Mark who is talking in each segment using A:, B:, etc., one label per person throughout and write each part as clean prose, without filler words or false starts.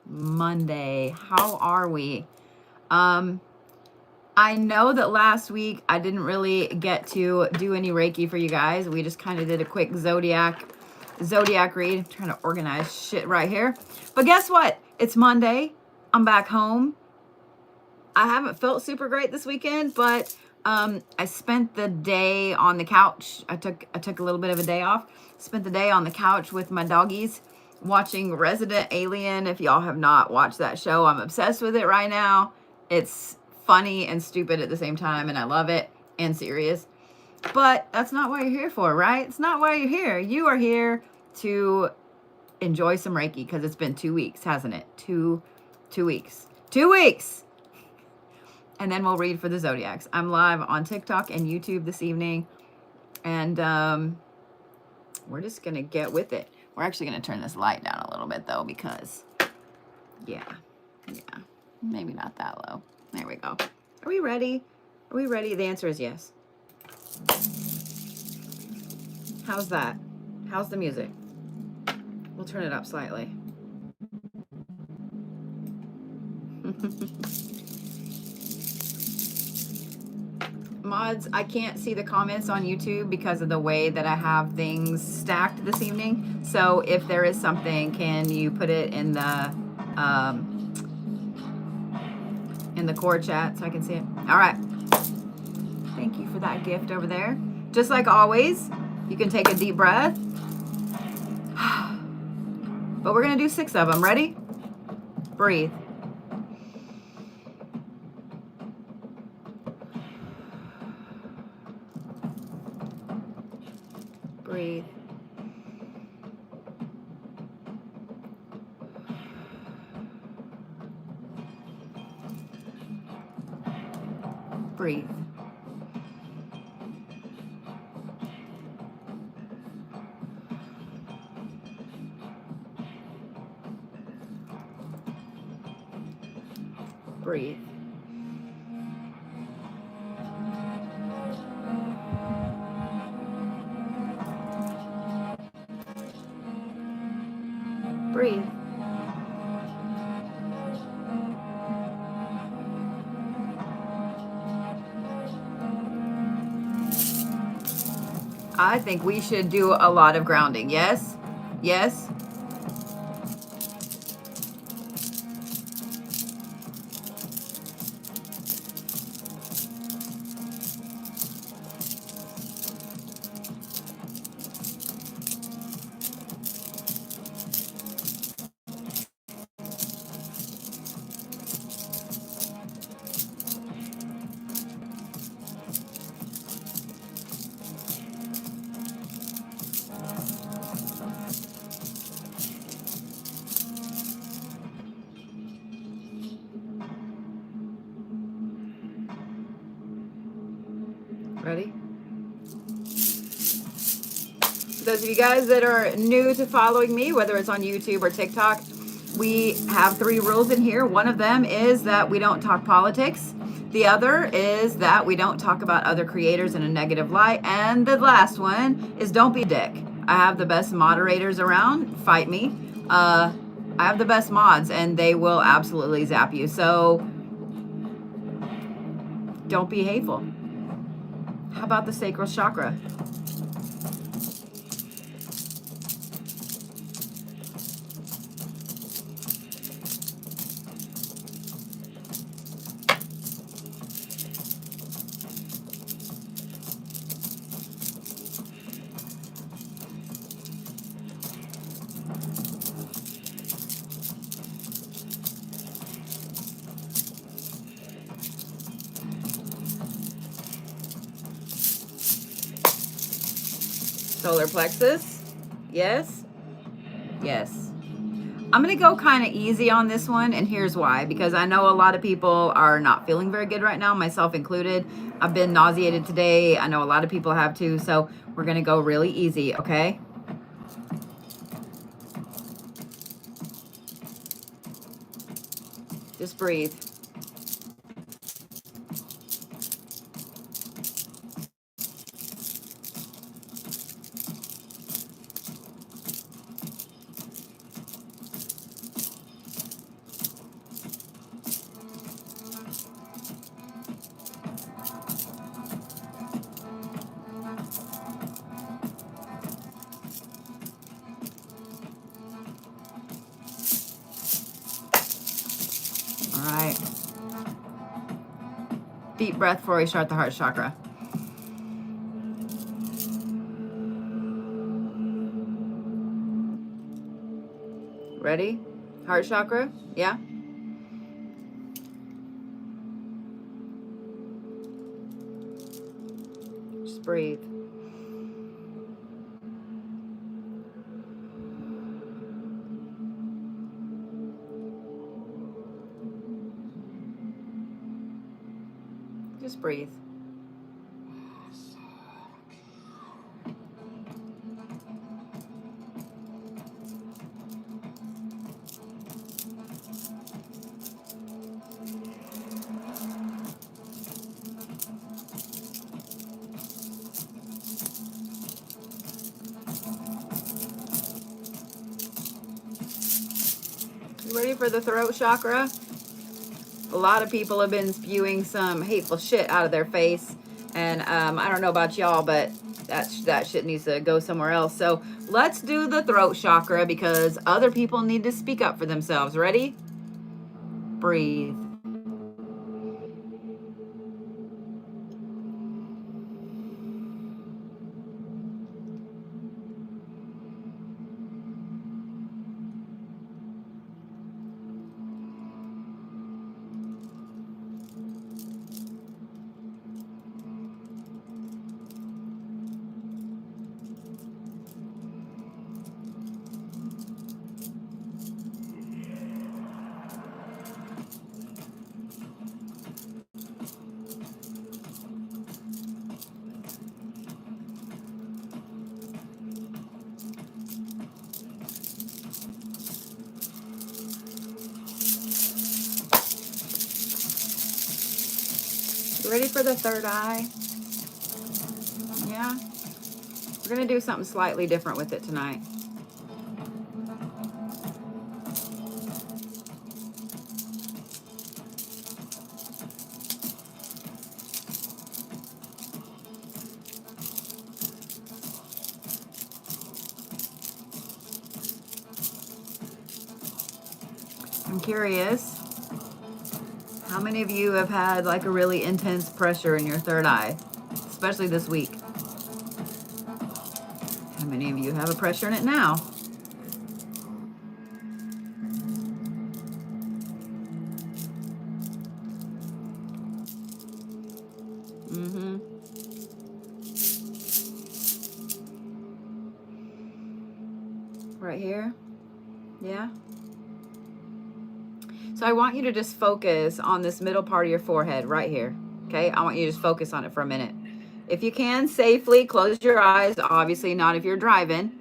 A: Monday. How are we? I know that last week I didn't really get to do any Reiki for you guys. We just kind of did a quick Zodiac read. I'm trying to organize shit right here. But guess what? It's Monday. I'm back home. I haven't felt super great this weekend, but I spent the day on the couch. I took a little bit of a day off. Spent the day on the couch with my doggies watching Resident Alien. If y'all have not watched that show, I'm obsessed with it right now. It's funny and stupid at the same time, and I love it, and serious. But that's not what you're here for, right? It's not why you're here. You are here to enjoy some Reiki because it's been 2 weeks, hasn't it? Two weeks. 2 weeks! And then we'll read for the Zodiacs. I'm live on TikTok and YouTube this evening. And we're just going to get with it. We're actually going to turn this light down a little bit, though, because, yeah, maybe not that low. There we go. Are we ready? Are we ready? The answer is yes. How's that? How's the music? We'll turn it up slightly. Mods, I can't see the comments on YouTube because of the way that I have things stacked this evening. So if there is something, can you put it in the core chat so I can see it? All right. Thank you for that gift over there. Just like always, you can take a deep breath. But we're going to do 6 of them. Ready? Breathe. Breathe. Breathe. Breathe. Breathe. I think we should do a lot of grounding. Yes? Yes? Ready? Those of you guys that are new to following me, whether it's on YouTube or TikTok, we have 3 rules in here. One of them is that we don't talk politics. The other is that we don't talk about other creators in a negative light. And the last one is don't be a dick. I have the best moderators around. Fight me. I have the best mods, and they will absolutely zap you. So don't be hateful. How about the sacral chakra? Solar plexus. Yes. Yes. I'm going to go kind of easy on this one, and here's why. Because I know a lot of people are not feeling very good right now, myself included. I've been nauseated today. I know a lot of people have too, so we're going to go really easy, okay? Just breathe. right. Deep breath before we start the heart chakra. Ready? Heart chakra? Yeah? Just breathe. Just breathe. You ready for the throat chakra? A lot of people have been spewing some hateful shit out of their face. And I don't know about y'all, but that shit needs to go somewhere else. So let's do the throat chakra because other people need to speak up for themselves. Ready? Breathe. Ready for the third eye? Yeah? We're going to do something slightly different with it tonight. I'm curious, how many of you have had like a really intense pressure in your third eye, especially this week? How many of you have a pressure in it now? Mm-hmm. Right here? Yeah? So I want you to just focus on this middle part of your forehead right here. Okay? I want you to just focus on it for a minute. If you can, safely close your eyes. Obviously not if you're driving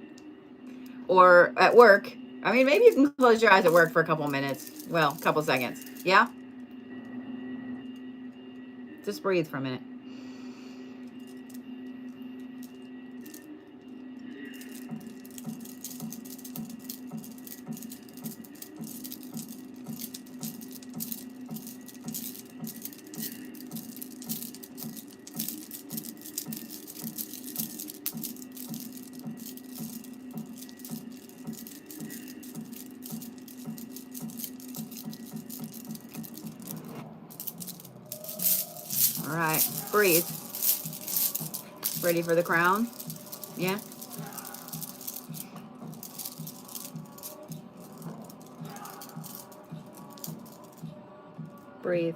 A: or at work. I mean, maybe you can close your eyes at work for a couple minutes. Well, a couple seconds. Yeah? Just breathe for a minute. All right, breathe. Ready for the crown? Yeah? Breathe.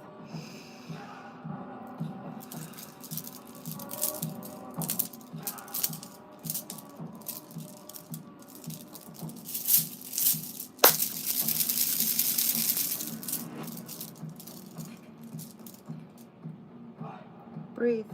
A: Breathe.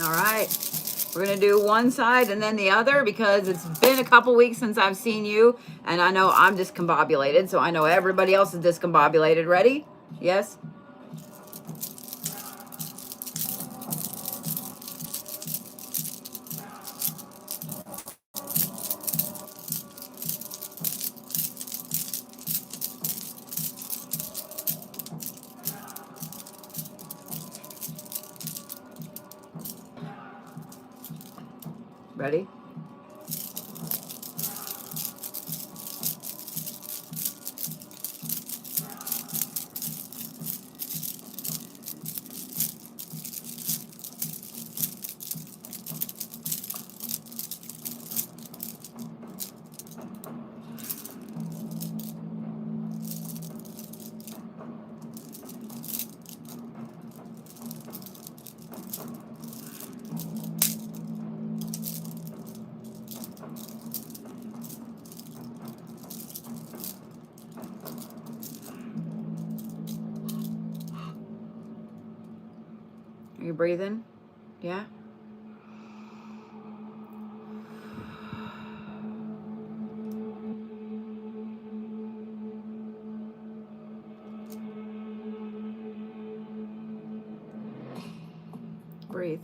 A: All right. We're going to do one side and then the other because it's been a couple weeks since I've seen you. And I know I'm discombobulated, so I know everybody else is discombobulated. Ready? Yes? Ready? Are you breathing? Yeah? Breathe.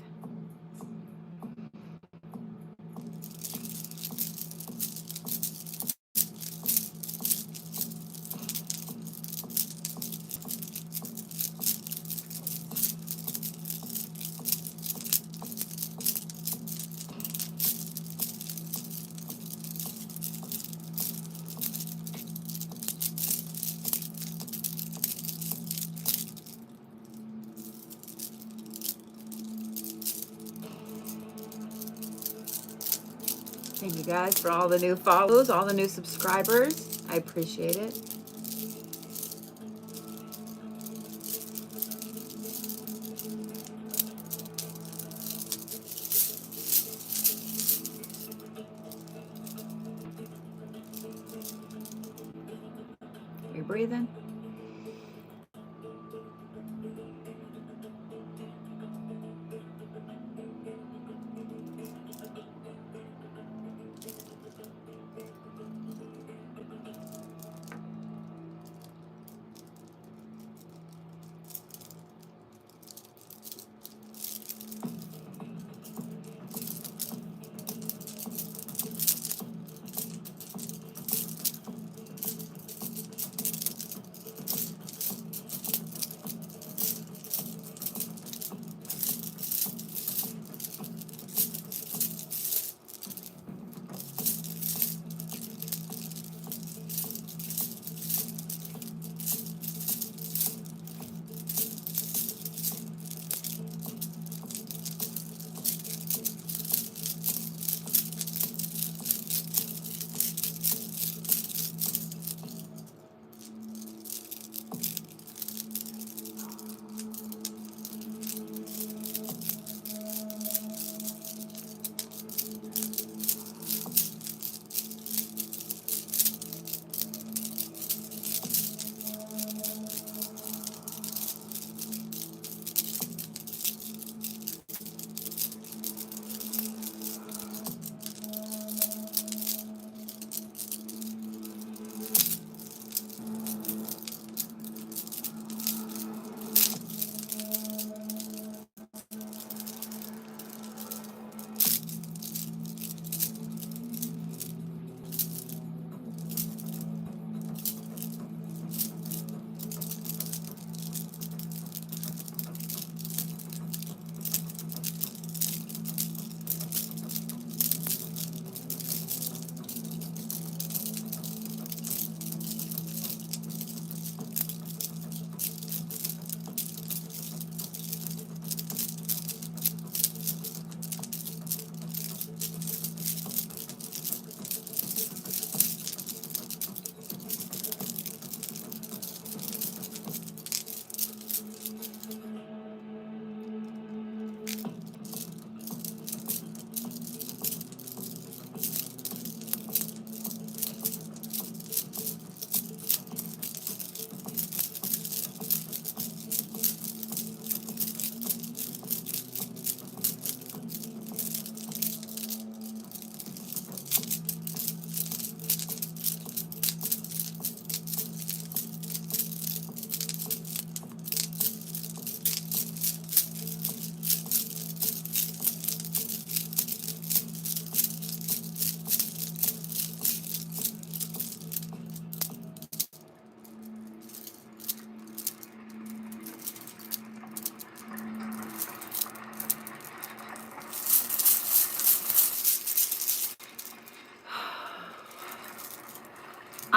A: Thank you guys for all the new follows, all the new subscribers. I appreciate it. You're breathing.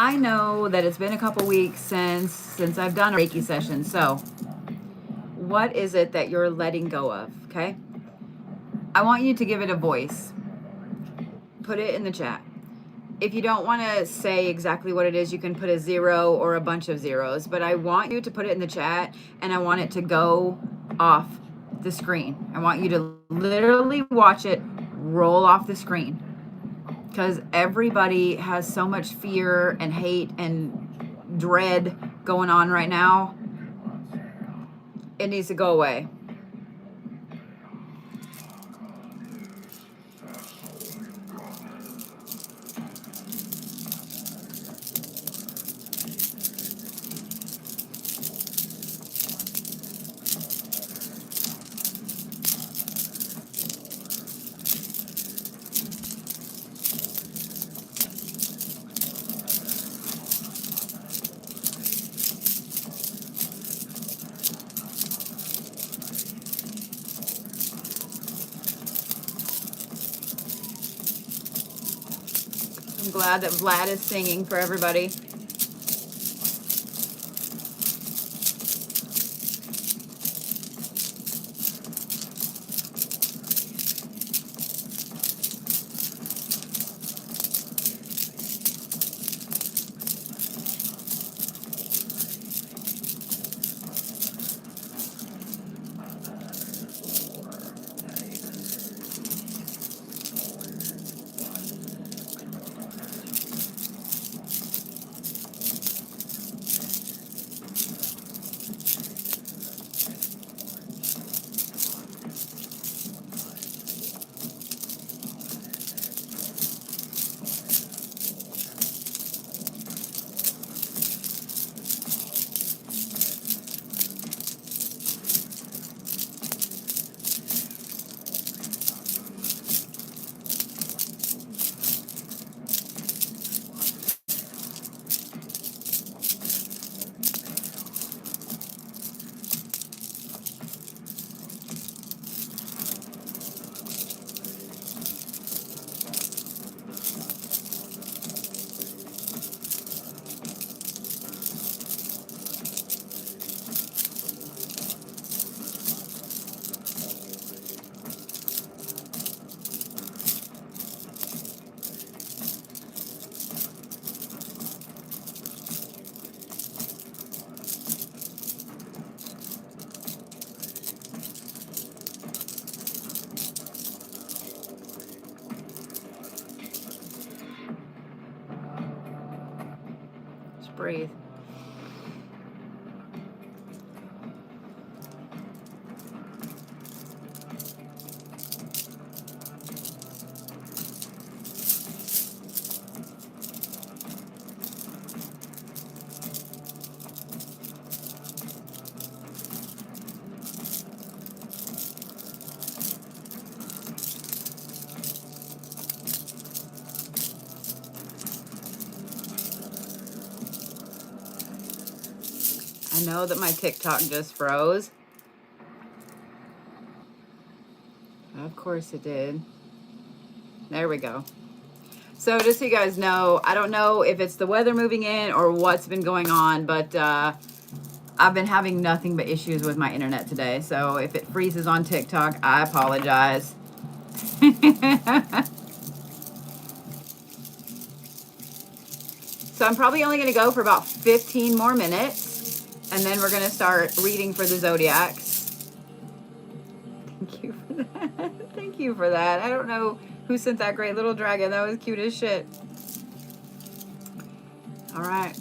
A: I know that it's been a couple weeks since I've done a Reiki session. So what is it that you're letting go of? Okay. I want you to give it a voice. Put it in the chat. If you don't want to say exactly what it is, you can put a 0 or a bunch of zeros, but I want you to put it in the chat and I want it to go off the screen. I want you to literally watch it roll off the screen, because everybody has so much fear and hate and dread going on right now. It needs to go away. I'm glad that Vlad is singing for everybody. Breathe. I know that my TikTok just froze. Of course it did. There we go. So just so you guys know, I don't know if it's the weather moving in or what's been going on, but I've been having nothing but issues with my internet today. So if it freezes on TikTok, I apologize. So I'm probably only going to go for about 15 more minutes, and then we're going to start reading for the Zodiacs. Thank you for that. Thank you for that. I don't know who sent that great little dragon. That was cute as shit. All right.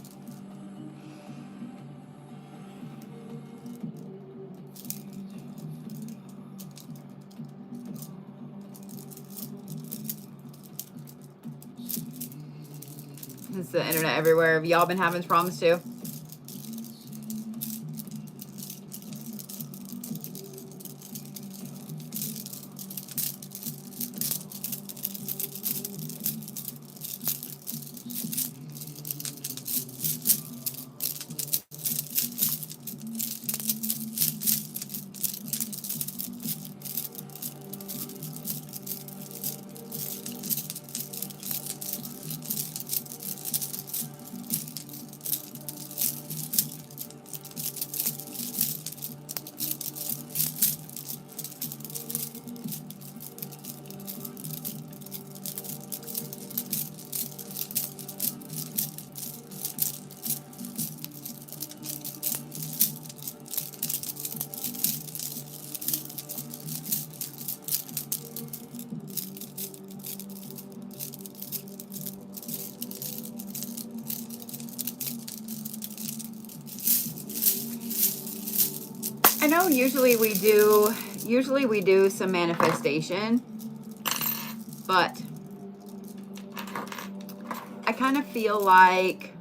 A: It's the internet everywhere. Have y'all been having problems too? I know usually we do some manifestation, but I kind of feel like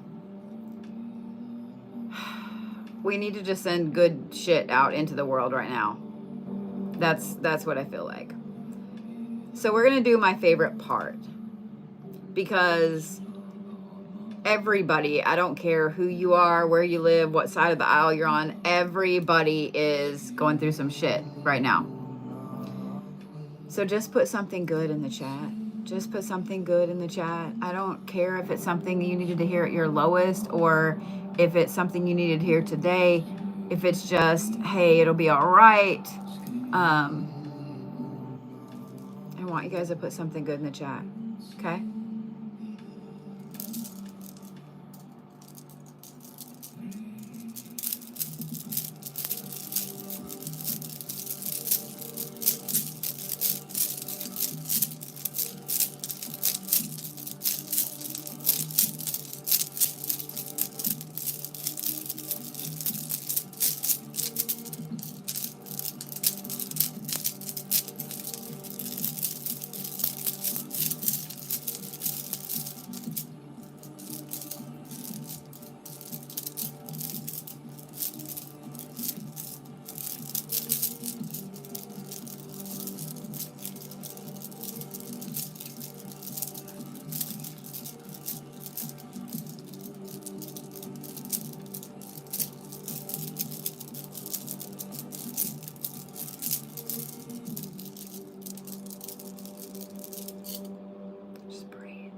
A: we need to just send good shit out into the world right now. That's what I feel like. So we're going to do my favorite part, because everybody, I don't care who you are, where you live, what side of the aisle you're on, everybody is going through some shit right now. So just put something good in the chat. Just put something good in the chat. I don't care if it's something you needed to hear at your lowest, or if it's something you needed to hear today. If it's just, hey, it'll be all right. I want you guys to put something good in the chat. Okay? Just breathe.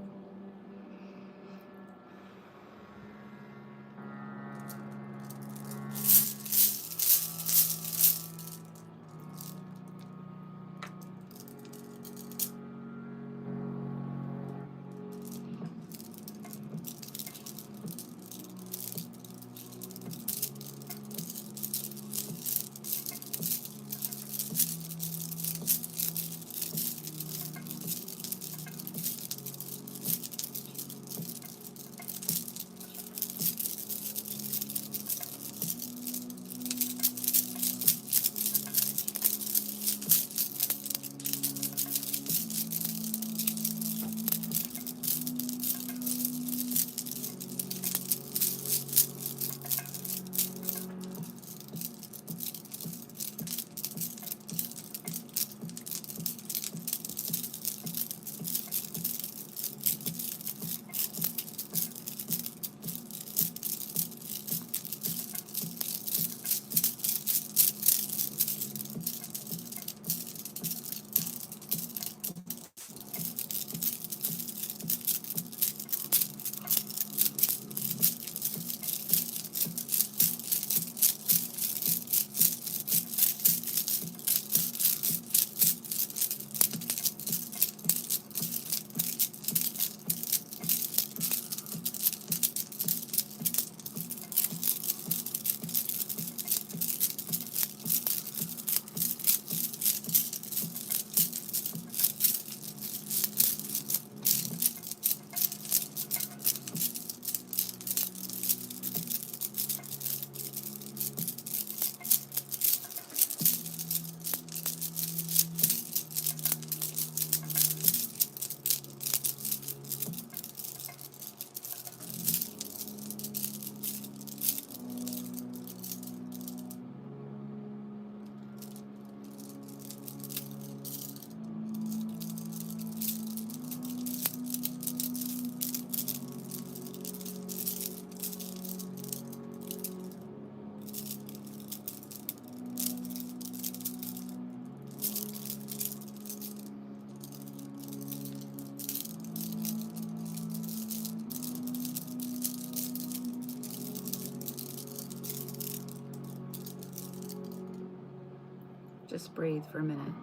A: Just breathe for a minute.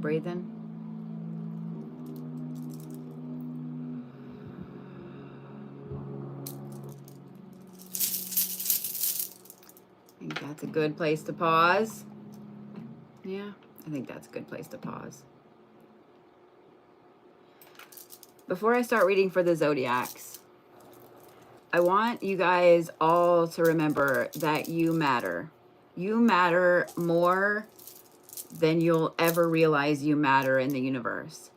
A: breathing. I think that's a good place to pause. Yeah, I think that's a good place to pause. Before I start reading for the Zodiacs, I want you guys all to remember that you matter. You matter more than you'll ever realize you matter in the universe.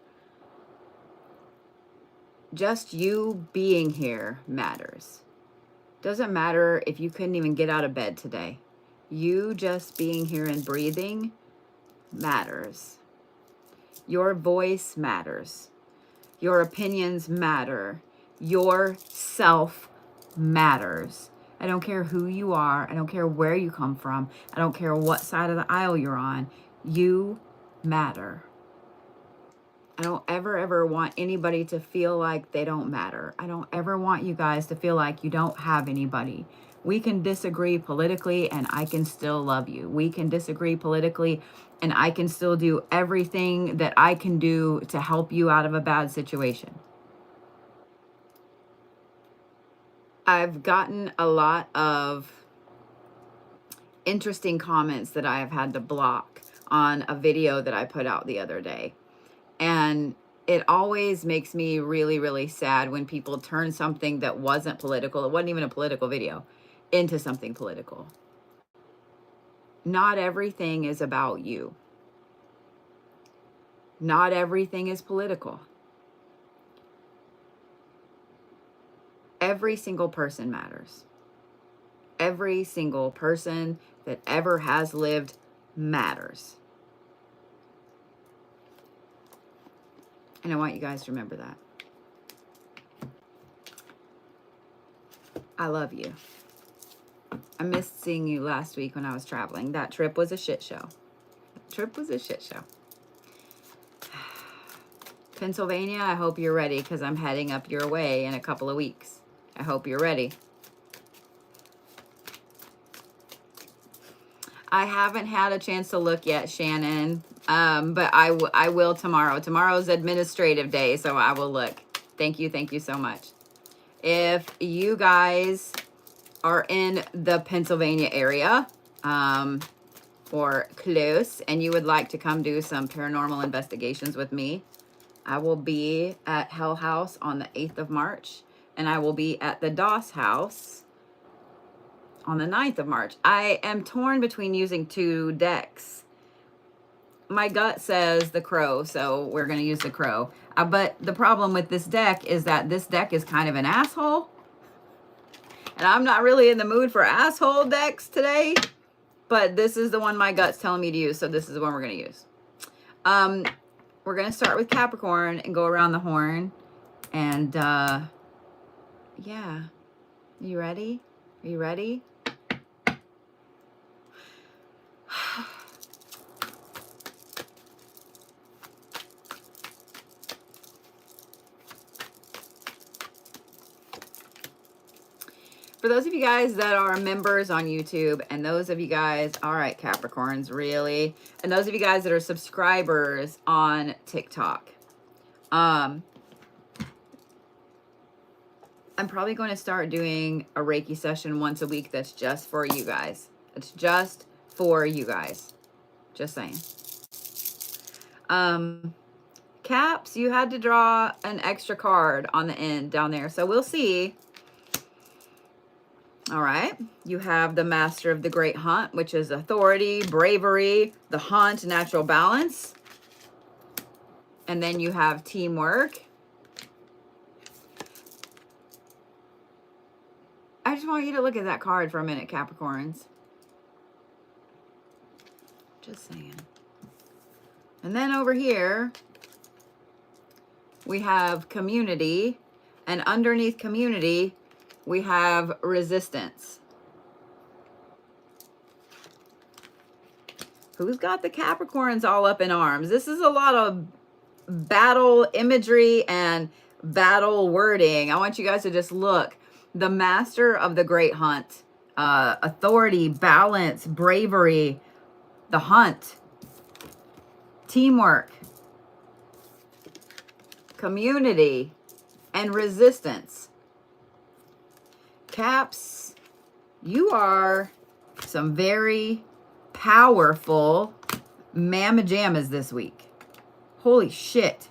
A: Just you being here matters. Doesn't matter if you couldn't even get out of bed today. You just being here and breathing matters. Your voice matters. Your opinions matter. Your self matters. I don't care who you are. I don't care where you come from. I don't care what side of the aisle you're on. You matter. I don't ever want anybody to feel like they don't matter. I don't ever want you guys to feel like you don't have anybody. We can disagree politically and I can still love you. We can disagree politically and I can still do everything that I can do to help you out of a bad situation. I've gotten a lot of interesting comments that I have had to block on a video that I put out the other day. And it always makes me really, really sad when people turn something that wasn't political, it wasn't even a political video, into something political. Not everything is about you. Not everything is political. Every single person matters. Every single person that ever has lived matters. And I want you guys to remember that. I love you. I missed seeing you last week when I was traveling. That trip was a shit show. That trip was a shit show. Pennsylvania, I hope you're ready because I'm heading up your way in a couple of weeks. I hope you're ready. I haven't had a chance to look yet, Shannon, but I will tomorrow. Tomorrow's administrative day, so I will look. Thank you so much. If you guys are in the Pennsylvania area or close and you would like to come do some paranormal investigations with me, I will be at Hell House on the 8th of March, and I will be at the Doss House on the 9th of March. I am torn between using two decks. My gut says the Crow, so we're going to use the Crow. But the problem with this deck is that this deck is kind of an asshole. And I'm not really in the mood for asshole decks today. But this is the one my gut's telling me to use, so this is the one we're going to use. We're going to start with Capricorn and go around the horn. And, yeah. You ready? Are you ready? For those of you guys that are members on YouTube, and those of you guys, all right, Capricorns, really? And those of you guys that are subscribers on TikTok, I'm probably going to start doing a Reiki session once a week that's just for you guys. It's just for you guys. Just saying. Caps, you had to draw an extra card on the end down there. So we'll see. All right. You have the Master of the Great Hunt, which is authority, bravery, the hunt, natural balance. And then you have teamwork. I just want you to look at that card for a minute, Capricorns. Just saying. And then over here, we have community. And underneath community, we have resistance. Who's got the Capricorns all up in arms? This is a lot of battle imagery and battle wording. I want you guys to just look. The Master of the Great Hunt. Authority, balance, bravery, the hunt, teamwork, community, and resistance. Caps, you are some very powerful mamma jammas this week. Holy shit.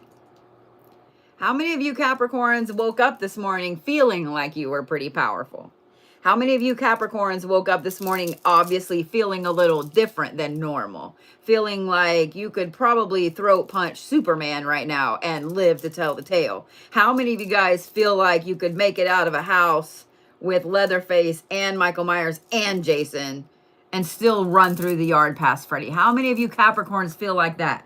A: How many of you Capricorns woke up this morning feeling like you were pretty powerful? How many of you Capricorns woke up this morning obviously feeling a little different than normal? Feeling like you could probably throat punch Superman right now and live to tell the tale? How many of you guys feel like you could make it out of a house with Leatherface and Michael Myers and Jason and still run through the yard past Freddy? How many of you Capricorns feel like that?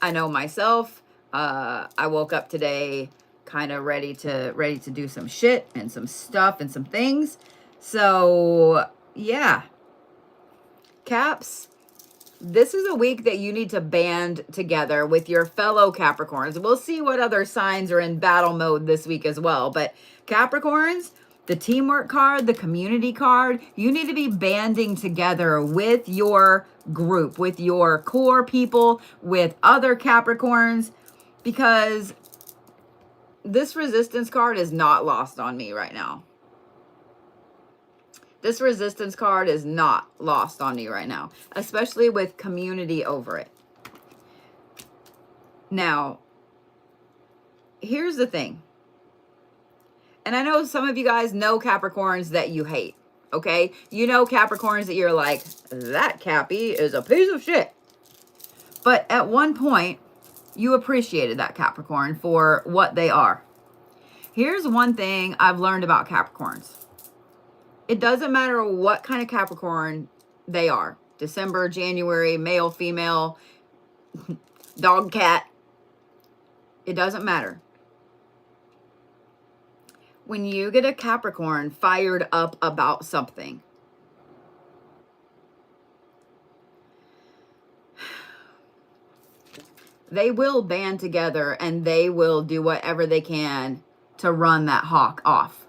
A: I know myself. I woke up today kind of ready to do some shit and some stuff and some things. So yeah, Caps, this is a week that you need to band together with your fellow Capricorns. We'll see what other signs are in battle mode this week as well. But Capricorns, the teamwork card, the community card, you need to be banding together with your group, with your core people, with other Capricorns, because this resistance card is not lost on me right now. This resistance card is not lost on me right now, especially with community over it. Now, here's the thing. And I know some of you guys know Capricorns that you hate, okay? You know Capricorns that you're like, that Cappy is a piece of shit. But at one point, you appreciated that Capricorn for what they are. Here's one thing I've learned about Capricorns. It doesn't matter what kind of Capricorn they are. December, January, male, female, dog, cat. It doesn't matter. When you get a Capricorn fired up about something, they will band together and they will do whatever they can to run that hawk off.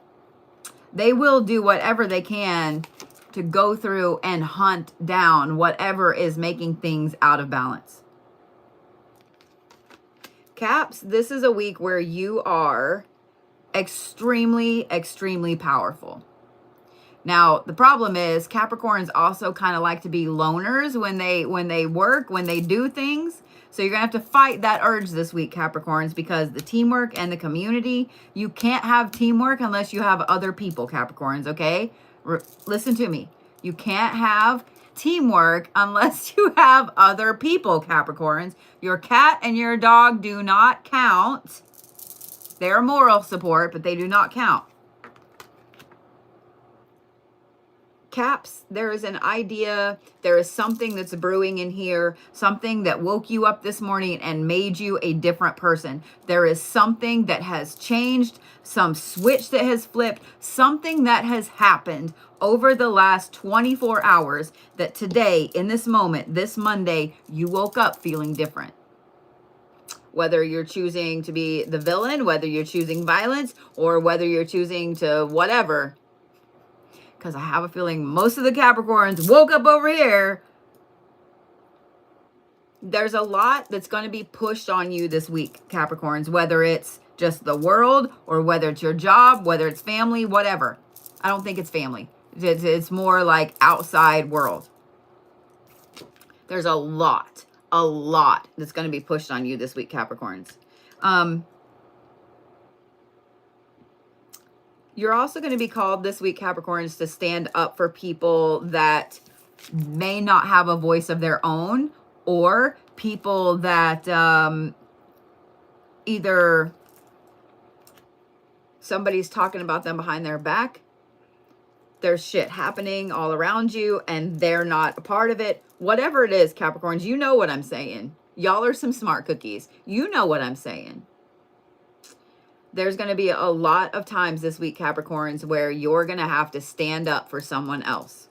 A: They will do whatever they can to go through and hunt down whatever is making things out of balance. Caps, this is a week where you are extremely, extremely powerful. Now, the problem is Capricorns also kind of like to be loners when they work, when they do things. So you're going to have to fight that urge this week, Capricorns, because the teamwork and the community, you can't have teamwork unless you have other people, Capricorns, okay? Listen to me. You can't have teamwork unless you have other people, Capricorns. Your cat and your dog do not count. They're moral support, but they do not count. Caps, there is an idea, there is something that's brewing in here, something that woke you up this morning and made you a different person. There is something that has changed, some switch that has flipped, something that has happened over the last 24 hours that today, in this moment, this Monday, you woke up feeling different. Whether you're choosing to be the villain, whether you're choosing violence, or whether you're choosing to whatever. Because I have a feeling most of the Capricorns woke up over here. There's a lot that's going to be pushed on you this week, Capricorns, whether it's just the world or whether it's your job, whether it's family, whatever. I don't think it's family. It's more like outside world. There's a lot that's going to be pushed on you this week, Capricorns. You're also going to be called this week, Capricorns, to stand up for people that may not have a voice of their own, or people that either somebody's talking about them behind their back. There's shit happening all around you and they're not a part of it. Whatever it is, Capricorns, you know what I'm saying. Y'all are some smart cookies. You know what I'm saying. There's going to be a lot of times this week, Capricorns, where you're going to have to stand up for someone else.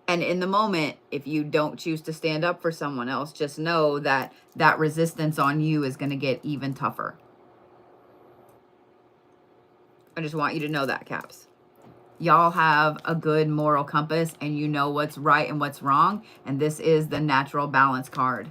A: And in the moment, if you don't choose to stand up for someone else, just know that that resistance on you is going to get even tougher. I just want you to know that, Caps. Y'all have a good moral compass and you know what's right and what's wrong. And this is the natural balance card.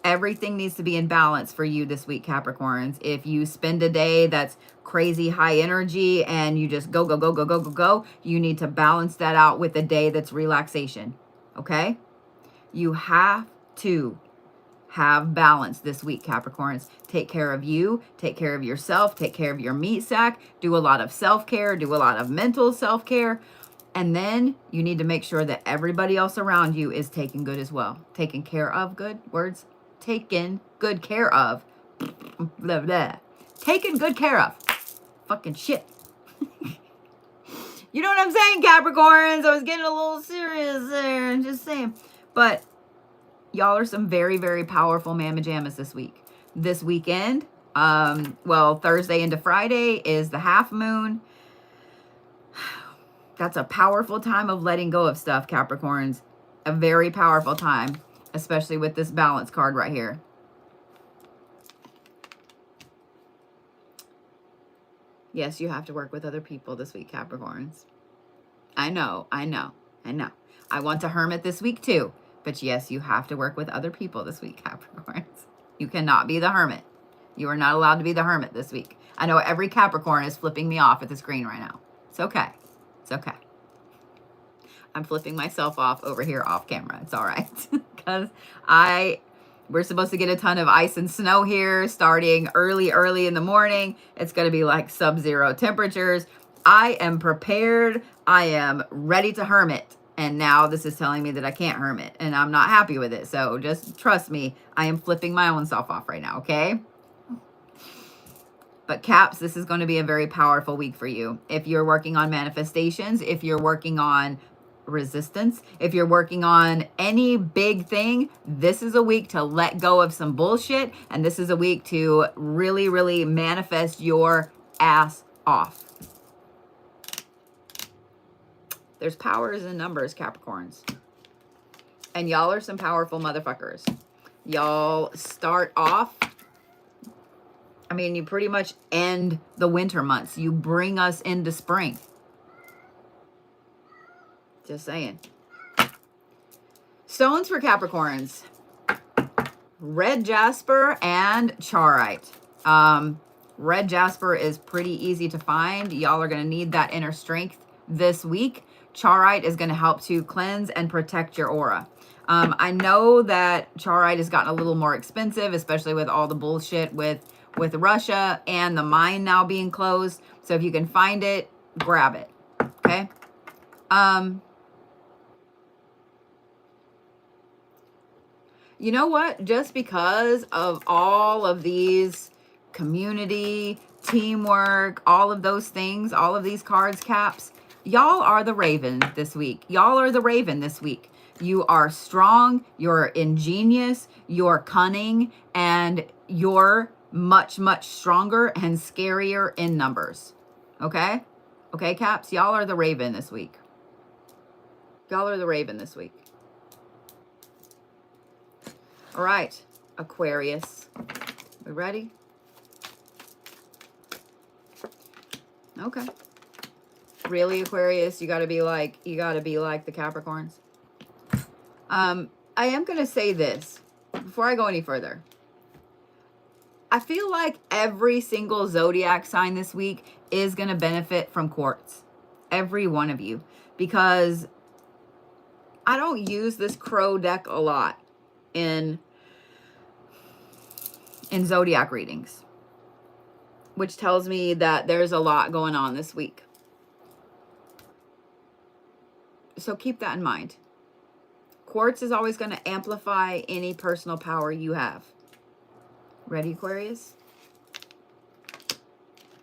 A: Everything needs to be in balance for you this week, Capricorns. If you spend a day that's crazy high energy and you just go, go, go, go, go, go, go, you need to balance that out with a day that's relaxation. Okay? You have to have balance this week, Capricorns. Take care of you, take care of yourself, take care of your meat sack, do a lot of self-care, do a lot of mental self-care, and then you need to make sure that everybody else around you is taken good as well. Taken care of, good words. Taken good care of. Blah, blah. Taken good care of. Fucking shit. You know what I'm saying, Capricorns? I was getting a little serious there. I'm just saying. But y'all are some very, very powerful mamma jammas this week. This weekend, well, Thursday into Friday is the half moon. That's a powerful time of letting go of stuff, Capricorns. A very powerful time, especially with this balance card right here. Yes, you have to work with other people this week, Capricorns. I know, I know, I know. I want to hermit this week too. But yes, you have to work with other people this week, Capricorns. You cannot be the hermit. You are not allowed to be the hermit this week. I know every Capricorn is flipping me off at the screen right now. It's okay. It's okay. I'm flipping myself off over here off camera. It's all right. Because we're supposed to get a ton of ice and snow here starting early in the morning. It's going to be like sub-zero temperatures. I am prepared. I am ready to hermit. And now this is telling me that I can't hermit. And I'm not happy with it. So just trust me. I am flipping my own self off right now. Okay? But Caps, this is going to be a very powerful week for you. If you're working on manifestations, if you're working on resistance, if you're working on any big thing, this is a week to let go of some bullshit. And this is a week to really, really manifest your ass off. There's powers in numbers, Capricorns. And y'all are some powerful motherfuckers. Y'all start off, I mean, you pretty much end the winter months. You bring us into spring. Just saying. Stones for Capricorns. Red Jasper and Charoite. Red Jasper is pretty easy to find. Y'all are going to need that inner strength this week. Charoite is going to help to cleanse and protect your aura. I know that Charoite has gotten a little more expensive, especially with all the bullshit with Russia and the mine now being closed. So if you can find it, grab it. Okay. You know what? Just because of all of these community, teamwork, all of those things, all of these cards, Caps, y'all are the Raven this week. Y'all are the Raven this week. You are strong, you're ingenious, you're cunning, and you're much, much stronger and scarier in numbers. Okay? Okay, Caps? Y'all are the Raven this week. Y'all are the Raven this week. All right, Aquarius. We ready? Okay. Really, Aquarius? You gotta be like the Capricorns. I am gonna say this before I go any further. I feel like every single zodiac sign this week is gonna benefit from quartz. Every one of you. Because I don't use this crow deck a lot in zodiac readings, which tells me that there's a lot going on this week. So keep that in mind. Quartz is always going to amplify any personal power you have. Ready, Aquarius?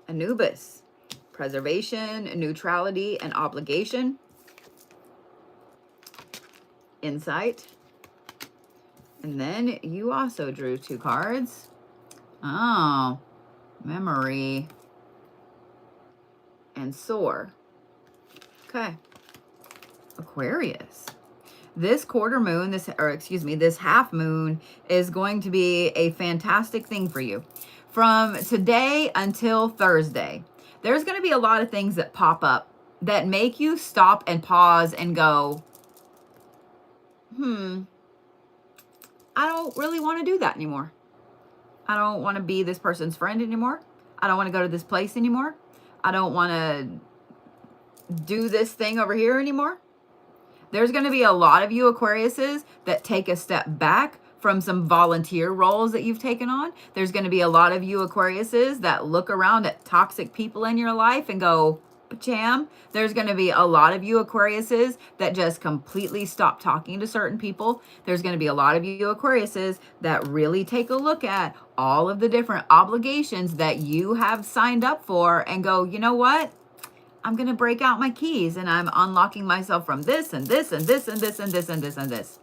A: Anubis. Preservation, neutrality, and obligation. Insight. And then you also drew 2 cards. Oh, memory and soar. Okay. Aquarius. This quarter moon, this half moon is going to be a fantastic thing for you. From today until Thursday, there's going to be a lot of things that pop up that make you stop and pause and go, I don't really want to do that anymore. I don't want to be this person's friend anymore. I don't want to go to this place anymore. I don't want to do this thing over here anymore. There's going to be a lot of you Aquariuses that take a step back from some volunteer roles that you've taken on. There's going to be a lot of you Aquariuses that look around at toxic people in your life and go, pacham. There's going to be a lot of you Aquariuses that just completely stop talking to certain people. There's going to be a lot of you Aquariuses that really take a look at all of the different obligations that you have signed up for and go, you know what? I'm going to break out my keys and I'm unlocking myself from this and this and this and this and this and this and this.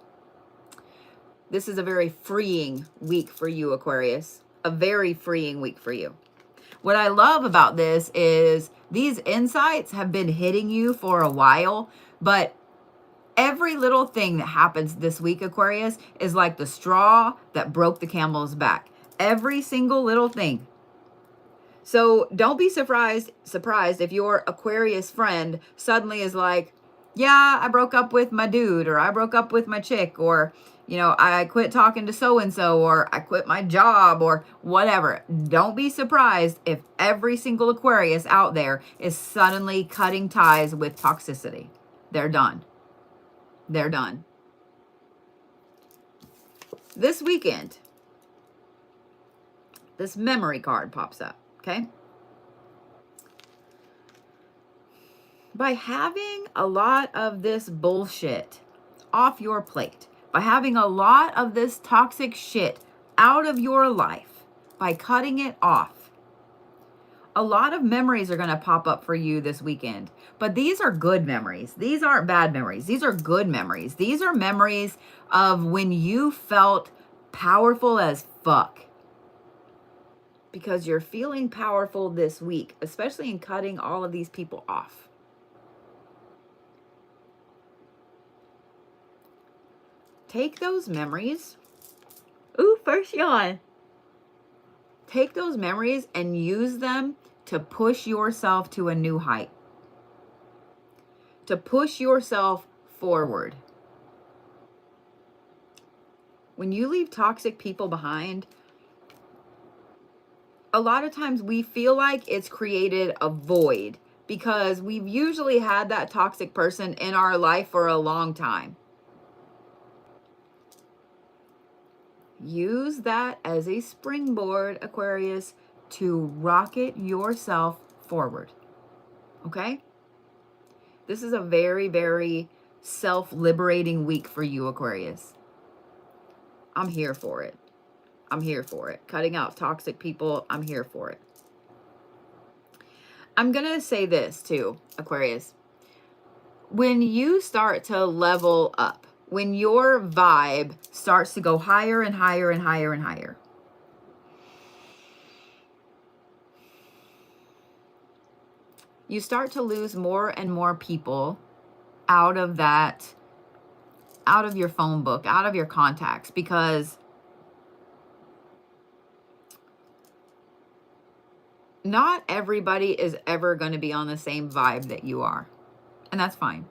A: This is a very freeing week for you, Aquarius. A very freeing week for you. What I love about this is these insights have been hitting you for a while, but every little thing that happens this week, Aquarius, is like the straw that broke the camel's back. Every single little thing. So don't be surprised if your Aquarius friend suddenly is like, yeah, I broke up with my dude, or I broke up with my chick, or, you know, I quit talking to so-and-so, or I quit my job, or whatever. Don't be surprised if every single Aquarius out there is suddenly cutting ties with toxicity. They're done. They're done. This weekend, this memory card pops up. Okay. By having a lot of this bullshit off your plate, by having a lot of this toxic shit out of your life, by cutting it off, a lot of memories are going to pop up for you this weekend. But these are good memories. These aren't bad memories. These are good memories. These are memories of when you felt powerful as fuck. Because you're feeling powerful this week, especially in cutting all of these people off. Take those memories. Ooh, first yawn. Take those memories and use them to push yourself to a new height. To push yourself forward. When you leave toxic people behind, a lot of times we feel like it's created a void because we've usually had that toxic person in our life for a long time. Use that as a springboard, Aquarius, to rocket yourself forward. Okay? This is a very, very self-liberating week for you, Aquarius. I'm here for it. I'm here for it. Cutting out toxic people, I'm here for it. I'm going to say this too, Aquarius. When you start to level up, when your vibe starts to go higher and higher and higher and higher, you start to lose more and more people out of that, out of your phone book, out of your contacts, because not everybody is ever going to be on the same vibe that you are. And that's fine.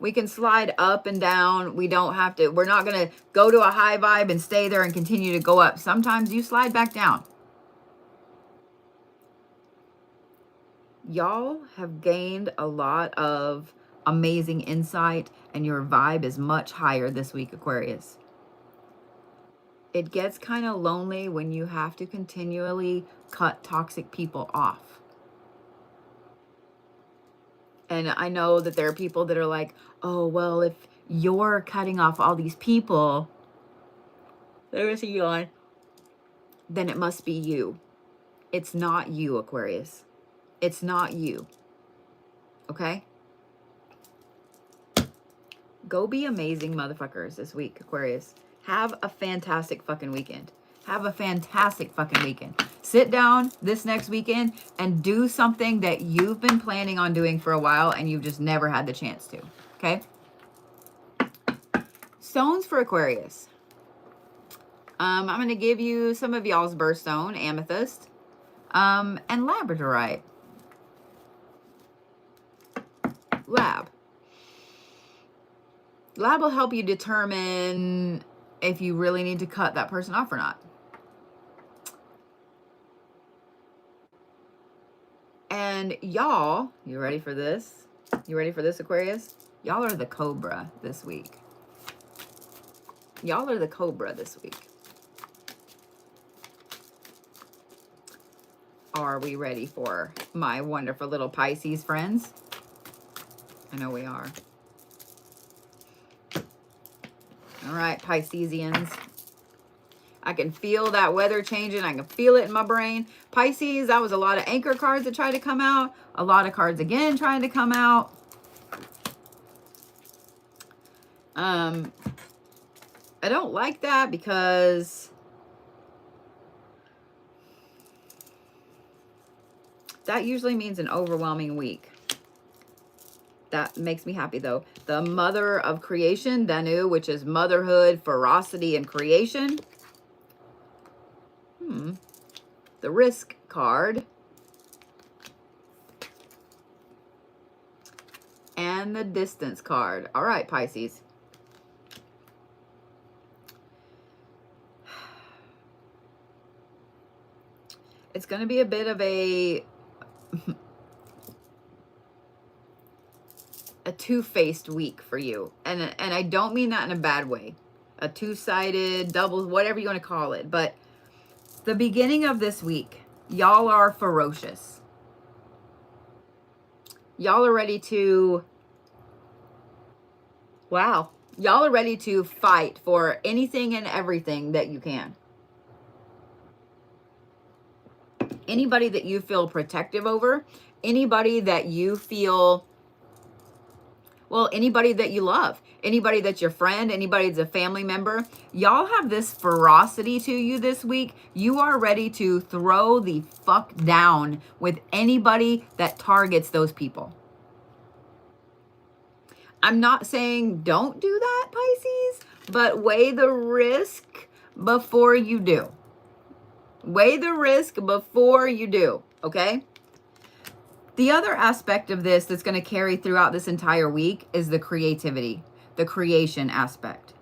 A: We can slide up and down. We don't have to, we're not going to go to a high vibe and stay there and continue to go up. Sometimes you slide back down. Y'all have gained a lot of amazing insight and your vibe is much higher this week, Aquarius. It gets kind of lonely when you have to continually cut toxic people off. And I know that there are people that are like, oh, well, if you're cutting off all these people, there's a yawn, then it must be you. It's not you, Aquarius. It's not you. Okay? Go be amazing motherfuckers this week, Aquarius. Have a fantastic fucking weekend. Have a fantastic fucking weekend. Sit down this next weekend and do something that you've been planning on doing for a while and you've just never had the chance to. Okay? Stones for Aquarius. I'm going to give you some of y'all's birthstone, Amethyst, and Labradorite. Lab will help you determine if you really need to cut that person off or not. And y'all, you ready for this? You ready for this, Aquarius? Y'all are the Cobra this week. Y'all are the Cobra this week. Are we ready for my wonderful little Pisces friends? I know we are. All right, Piscesians. I can feel that weather changing. I can feel it in my brain. Pisces, that was a lot of anchor cards that tried to come out. A lot of cards again trying to come out. I don't like that because that usually means an overwhelming week. That makes me happy though. The mother of creation, Danu, which is motherhood, ferocity, and creation. The risk card. And the distance card. All right, Pisces. It's going to be a bit of a two-faced week for you. And I don't mean that in a bad way. A two-sided, double, whatever you want to call it. But the beginning of this week, y'all are ferocious. Y'all are ready to, wow. Y'all are ready to fight for anything and everything that you can. Anybody that you feel protective over, anybody that you feel, well, anybody that you love, anybody that's your friend, anybody that's a family member, y'all have this ferocity to you this week. You are ready to throw the fuck down with anybody that targets those people. I'm not saying don't do that, Pisces, but weigh the risk before you do. Weigh the risk before you do, okay? The other aspect of this that's going to carry throughout this entire week is the creativity, the creation aspect.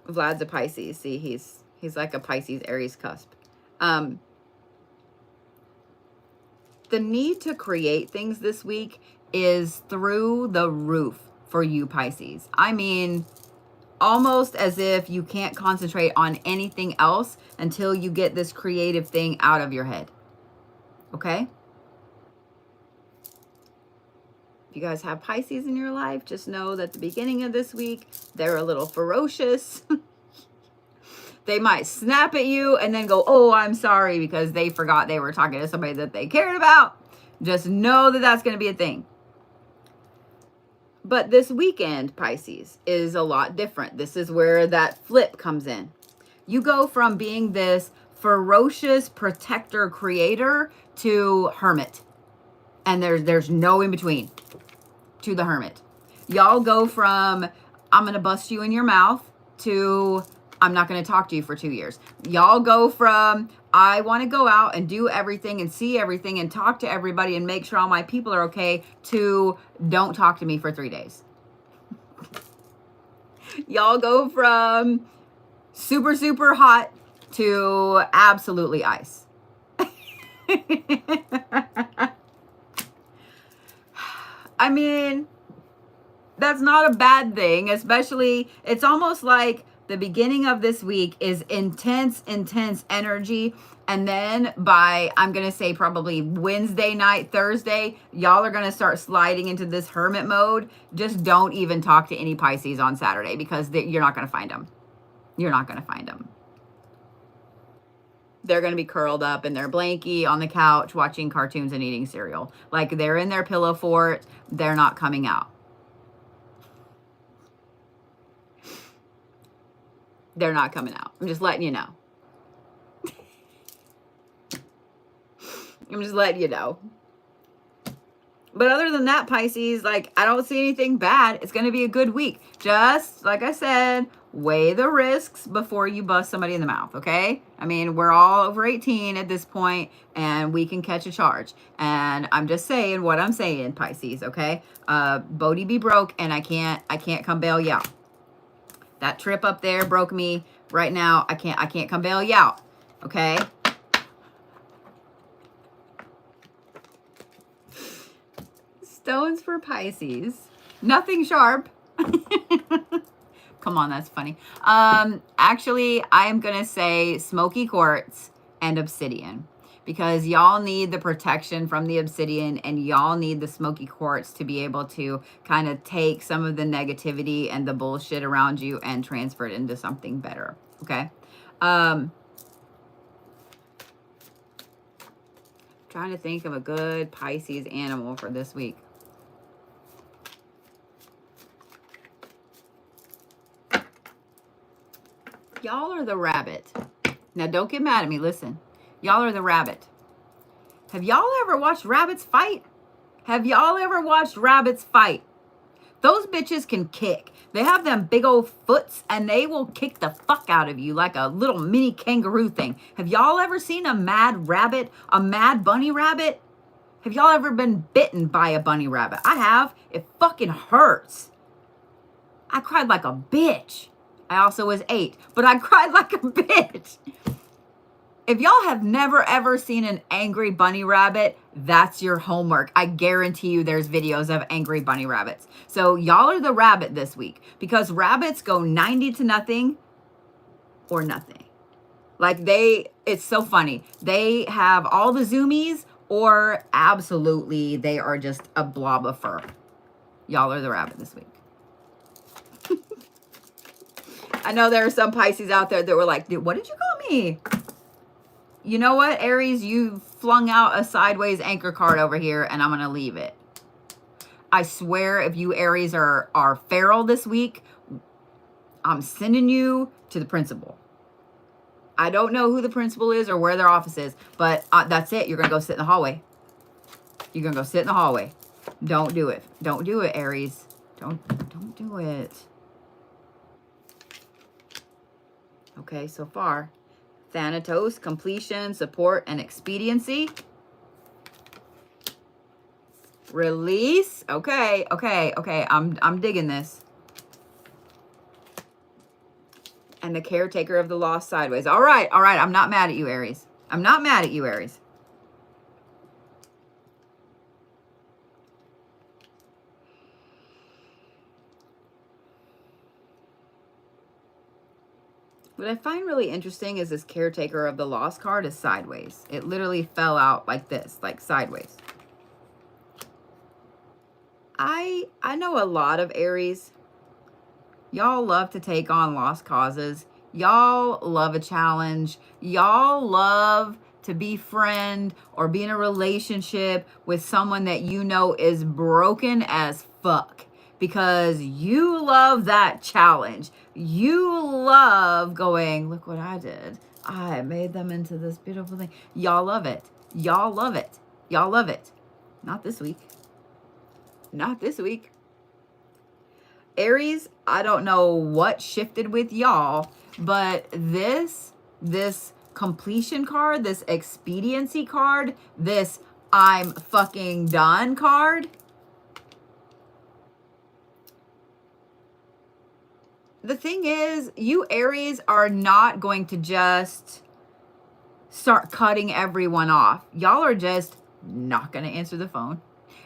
A: Vlad's a Pisces. See, he's like a Pisces Aries cusp. The need to create things this week is through the roof for you, Pisces. I mean, almost as if you can't concentrate on anything else until you get this creative thing out of your head. Okay? If you guys have Pisces in your life, just know that the beginning of this week, they're a little ferocious. They might snap at you and then go, oh, I'm sorry, because they forgot they were talking to somebody that they cared about. Just know that that's going to be a thing. But this weekend, Pisces, is a lot different. This is where that flip comes in. You go from being this ferocious protector creator to hermit. And there's no in between to the hermit. Y'all go from, I'm going to bust you in your mouth, to I'm not going to talk to you for 2 years. Y'all go from, I want to go out and do everything and see everything and talk to everybody and make sure all my people are okay, to don't talk to me for 3 days. Y'all go from super, super hot to absolutely ice. I mean, that's not a bad thing, especially, it's almost like the beginning of this week is intense energy. And then by, I'm going to say probably Wednesday night, Thursday, y'all are going to start sliding into this hermit mode. Just don't even talk to any Pisces on Saturday, because you're not going to find them. You're not going to find them. They're going to be curled up in their blankie on the couch watching cartoons and eating cereal. Like they're in their pillow fort. They're not coming out. They're not coming out. I'm just letting you know. I'm just letting you know. But other than that, Pisces, like, I don't see anything bad. It's going to be a good week. Just, like I said, weigh the risks before you bust somebody in the mouth, okay? I mean, we're all over 18 at this point, and we can catch a charge. And I'm just saying what I'm saying, Pisces, okay? Bodie be broke, and I can't come bail you out. That trip up there broke me. Right now, I can't come bail you out, okay? Stones for Pisces. Nothing sharp. Come on, that's funny. Actually, I am going to say Smoky Quartz and Obsidian. Because y'all need the protection from the Obsidian, and y'all need the Smoky Quartz to be able to kind of take some of the negativity and the bullshit around you and transfer it into something better. Okay? Trying to think of a good Pisces animal for this week. Y'all are the rabbit. Now, don't get mad at me. Listen. Y'all are the rabbit. Have y'all ever watched rabbits fight? Have y'all ever watched rabbits fight? Those bitches can kick. They have them big old foots, and they will kick the fuck out of you like a little mini kangaroo thing. Have y'all ever seen a mad rabbit, a mad bunny rabbit? Have y'all ever been bitten by a bunny rabbit? I have. It fucking hurts. I cried like a bitch. I also was 8, but I cried like a bitch. If y'all have never ever seen an angry bunny rabbit, that's your homework. I guarantee you there's videos of angry bunny rabbits. So y'all are the rabbit this week, because rabbits go 90 to nothing or nothing. Like it's so funny. They have all the zoomies, or absolutely they are just a blob of fur. Y'all are the rabbit this week. I know there are some Pisces out there that were like, dude, what did you call me? You know what, Aries? You flung out a sideways anchor card over here, and I'm going to leave it. I swear, if you Aries are feral this week, I'm sending you to the principal. I don't know who the principal is or where their office is, but that's it. You're going to go sit in the hallway. You're going to go sit in the hallway. Don't do it. Don't do it, Aries. Don't do it. Okay, so far. Thanatos, completion, support, and expediency. Release. Okay. I'm digging this. And the caretaker of the lost sideways. All right. I'm not mad at you, Aries. I'm not mad at you, Aries. What I find really interesting is this caretaker of the lost card is sideways. It literally fell out like this, like sideways. I know a lot of Aries. Y'all love to take on lost causes. Y'all love a challenge. Y'all love to befriend or be in a relationship with someone that you know is broken as fuck. Because you love that challenge. You love going, look what I did. I made them into this beautiful thing. Y'all love it. Y'all love it. Y'all love it. Not this week. Not this week. Aries, I don't know what shifted with y'all, but this completion card, this expediency card, this I'm fucking done card, the thing is, you Aries are not going to just start cutting everyone off. Y'all are just not going to answer the phone.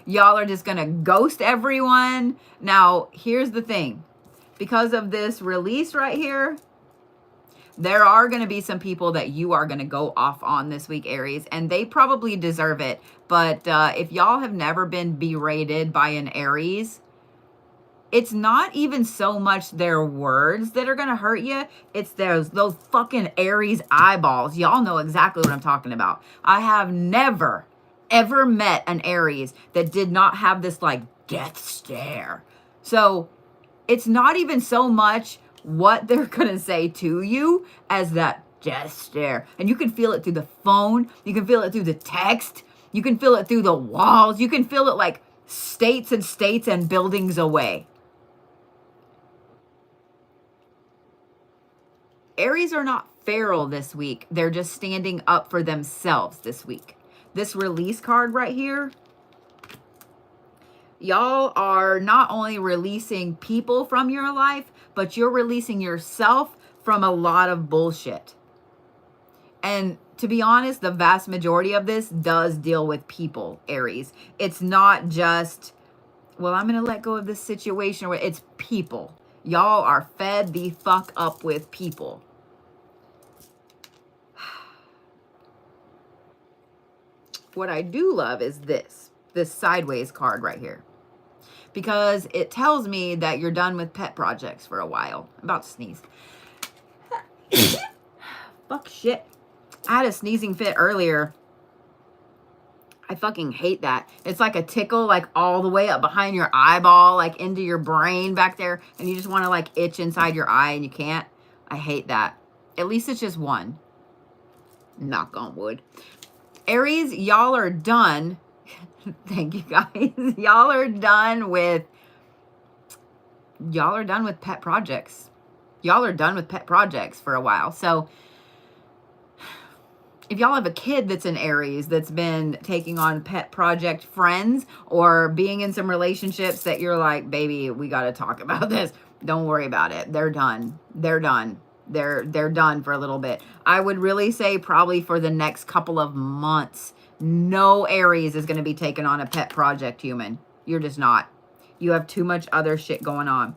A: Y'all are just going to ghost everyone. Now, here's the thing. Because of this release right here, there are going to be some people that you are going to go off on this week, Aries, and they probably deserve it. But if y'all have never been berated by an Aries, it's not even so much their words that are going to hurt you. It's those fucking Aries eyeballs. Y'all know exactly what I'm talking about. I have never, ever met an Aries that did not have this like death stare. So it's not even so much what they're going to say to you as that death stare. And you can feel it through the phone. You can feel it through the text. You can feel it through the walls. You can feel it like states and states and buildings away. Aries are not feral this week. They're just standing up for themselves this week. This release card right here, y'all are not only releasing people from your life, but you're releasing yourself from a lot of bullshit. And to be honest, the vast majority of this does deal with people, Aries. It's not just, well, I'm going to let go of this situation. It's people. Y'all are fed the fuck up with people. What I do love is this sideways card right here, because it tells me that you're done with pet projects for a while. I'm about to sneeze. Fuck shit. I had a sneezing fit earlier. I fucking hate that. It's like a tickle, like all the way up behind your eyeball, like into your brain back there. And you just want to like itch inside your eye and you can't. I hate that. At least it's just one. Knock on wood. Aries, y'all are done. Thank you guys. Y'all are done with pet projects. Y'all are done with pet projects for a while. So if y'all have a kid that's an Aries that's been taking on pet project friends or being in some relationships that you're like, baby, we got to talk about this. Don't worry about it. They're done. They're done. They're done for a little bit. I would really say probably for the next couple of months, no Aries is going to be taking on a pet project, human. You're just not. You have too much other shit going on.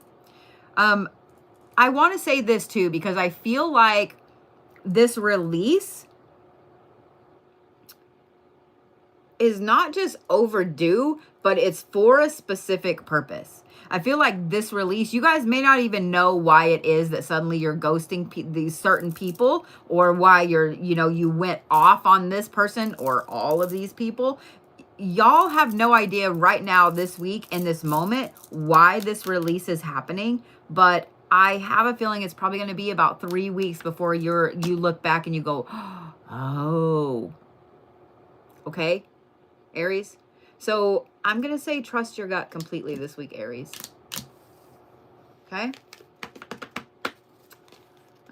A: I want to say this too, because I feel like this release is not just overdue, but it's for a specific purpose. I feel like this release, you guys may not even know why it is that suddenly you're ghosting these certain people, or why you went off on this person or all of these people. Y'all have no idea right now, this week, in this moment, why this release is happening. But I have a feeling it's probably going to be about 3 weeks before you look back and you go, oh, okay, Aries. So I'm going to say trust your gut completely this week, Aries. Okay?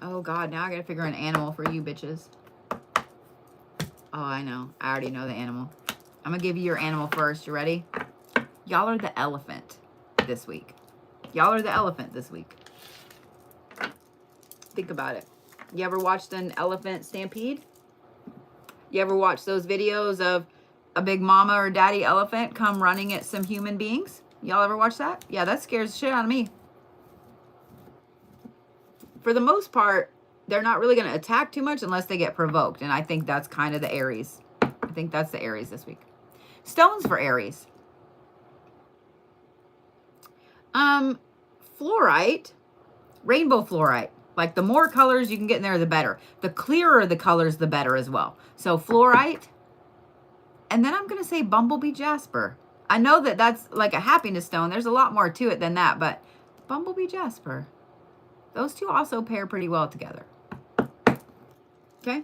A: Oh, God. Now I got to figure an animal for you bitches. Oh, I know. I already know the animal. I'm going to give you your animal first. You ready? Y'all are the elephant this week. Y'all are the elephant this week. Think about it. You ever watched an elephant stampede? You ever watch those videos of a big mama or daddy elephant come running at some human beings? Y'all ever watch that? Yeah, that scares the shit out of me. For the most part, they're not really going to attack too much unless they get provoked. And I think that's kind of the Aries. I think that's the Aries this week. Stones for Aries. Fluorite, rainbow fluorite. Like the more colors you can get in there, the better. The clearer the colors, the better as well. So fluorite. And then I'm going to say Bumblebee Jasper. I know that that's like a happiness stone. There's a lot more to it than that, but Bumblebee Jasper. Those two also pair pretty well together. Okay.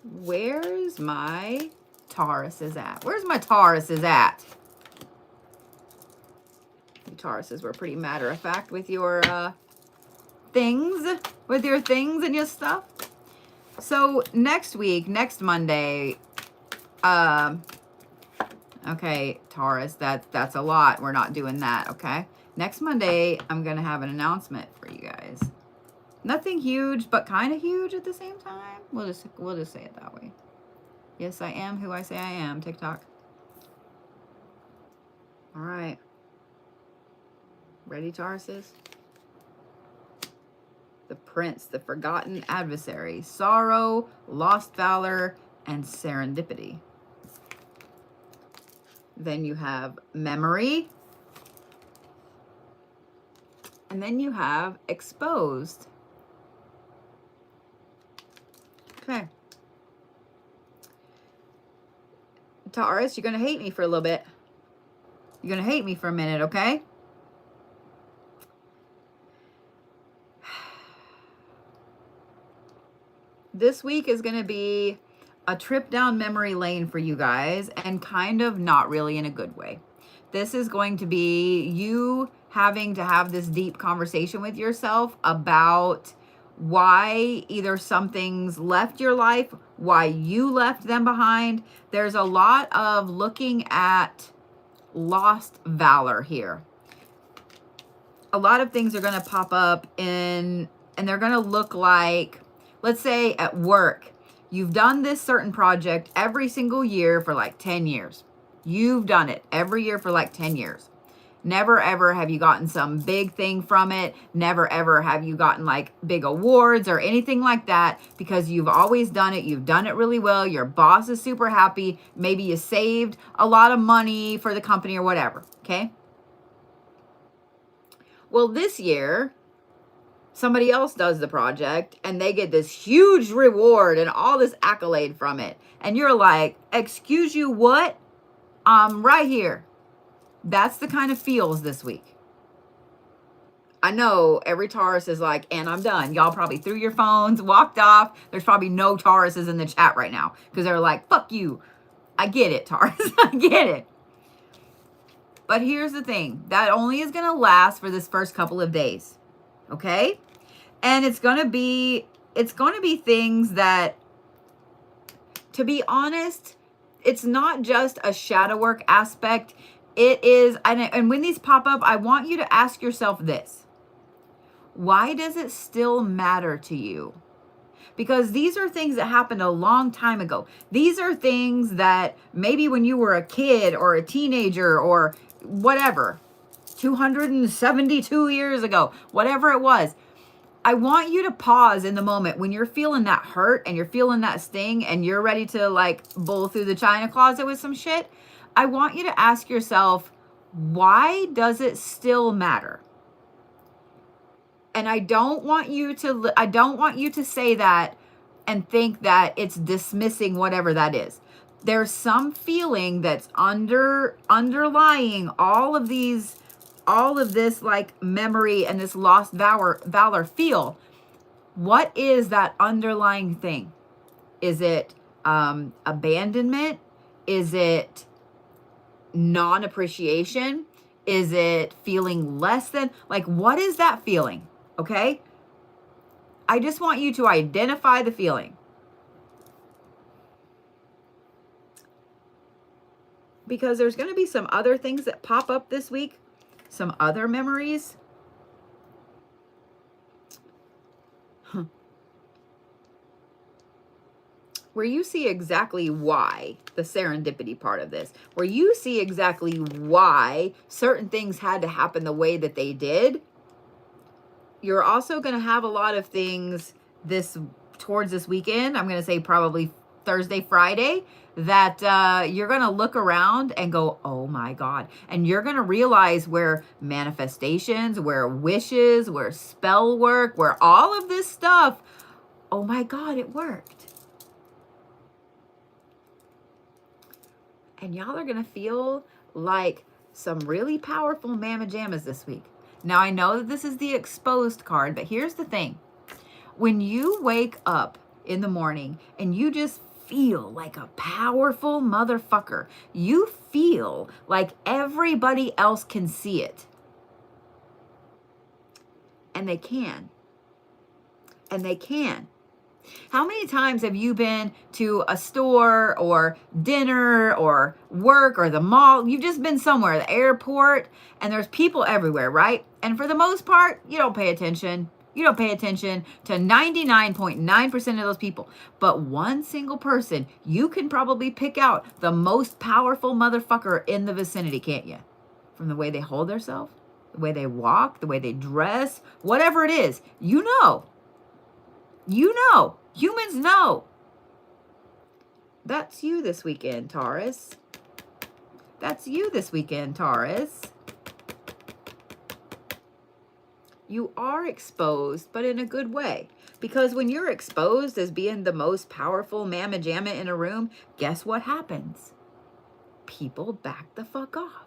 A: Where's my Tauruses at? Where's my Tauruses at? You Tauruses were pretty matter of fact with your things. With your things and your stuff. So next week, next Monday, okay, Taurus, that's a lot. We're not doing that, okay? Next Monday, I'm going to have an announcement for you guys. Nothing huge, but kind of huge at the same time. We'll just say it that way. Yes, I am who I say I am, TikTok. All right. Ready, Tauruses? The Prince, the Forgotten Adversary, Sorrow, Lost Valor, and Serendipity. Then you have Memory. And then you have Exposed. Okay. Taurus, you're going to hate me for a little bit. You're going to hate me for a minute, okay? This week is going to be a trip down memory lane for you guys, and kind of not really in a good way. This is going to be you having to have this deep conversation with yourself about why either something's left your life, why you left them behind. There's a lot of looking at lost valor here. A lot of things are going to pop up and they're going to look like, let's say at work, you've done this certain project every single year for like 10 years. You've done it every year for like 10 years. Never ever have you gotten some big thing from it. Never ever have you gotten like big awards or anything like that, because you've always done it. You've done it really well. Your boss is super happy. Maybe you saved a lot of money for the company or whatever. Okay. Well, this year, somebody else does the project and they get this huge reward and all this accolade from it. And you're like, excuse you, what? I'm right here. That's the kind of feels this week. I know every Taurus is like, and I'm done. Y'all probably threw your phones, walked off. There's probably no Tauruses in the chat right now because they're like, fuck you. I get it, Taurus. I get it. But here's the thing. That only is going to last for this first couple of days. Okay? And it's going to be things that, to be honest, it's not just a shadow work aspect. It is, and when these pop up, I want you to ask yourself this. Why does it still matter to you? Because these are things that happened a long time ago. These are things that maybe when you were a kid or a teenager or whatever, 272 years ago, whatever it was. I want you to pause in the moment when you're feeling that hurt and you're feeling that sting and you're ready to like bull through the china closet with some shit. I want you to ask yourself, why does it still matter? And I don't want you to say that and think that it's dismissing whatever that is. There's some feeling that's underlying all of this like memory and this lost valor feel. What is that underlying thing? Is it abandonment? Is it non-appreciation? Is it feeling less than? Like, what is that feeling? Okay? I just want you to identify the feeling. Because there's going to be some other things that pop up this week. Some other memories. Where you see exactly why, the serendipity part of this, where you see exactly why certain things had to happen the way that they did. You're also going to have a lot of things towards this weekend. I'm going to say probably Thursday, Friday, that you're going to look around and go, oh my God. And you're going to realize where manifestations, where wishes, where spell work, where all of this stuff, oh my God, it worked. And y'all are going to feel like some really powerful mamma jammas this week. Now, I know that this is the exposed card, but here's the thing. When you wake up in the morning and you just feel like a powerful motherfucker, you feel like everybody else can see it. And they can. And they can. How many times have you been to a store or dinner or work or the mall? You've just been somewhere, the airport, and there's people everywhere, right? And for the most part, you don't pay attention. You don't pay attention to 99.9% of those people. But one single person, you can probably pick out the most powerful motherfucker in the vicinity, can't you? From the way they hold themselves, the way they walk, the way they dress, whatever it is, you know. You know. Humans know. That's you this weekend, Taurus. That's you this weekend, Taurus. You are exposed, but in a good way. Because when you're exposed as being the most powerful mamma jamma in a room, guess what happens? People back the fuck off.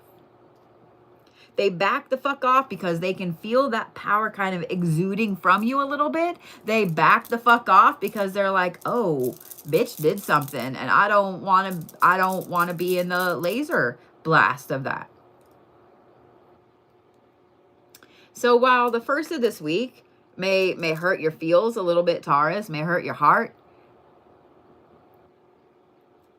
A: They back the fuck off because they can feel that power kind of exuding from you a little bit. They back the fuck off because they're like, oh, bitch did something, and I don't want to be in the laser blast of that. So while the first of this week may hurt your feels a little bit, Taurus, may hurt your heart,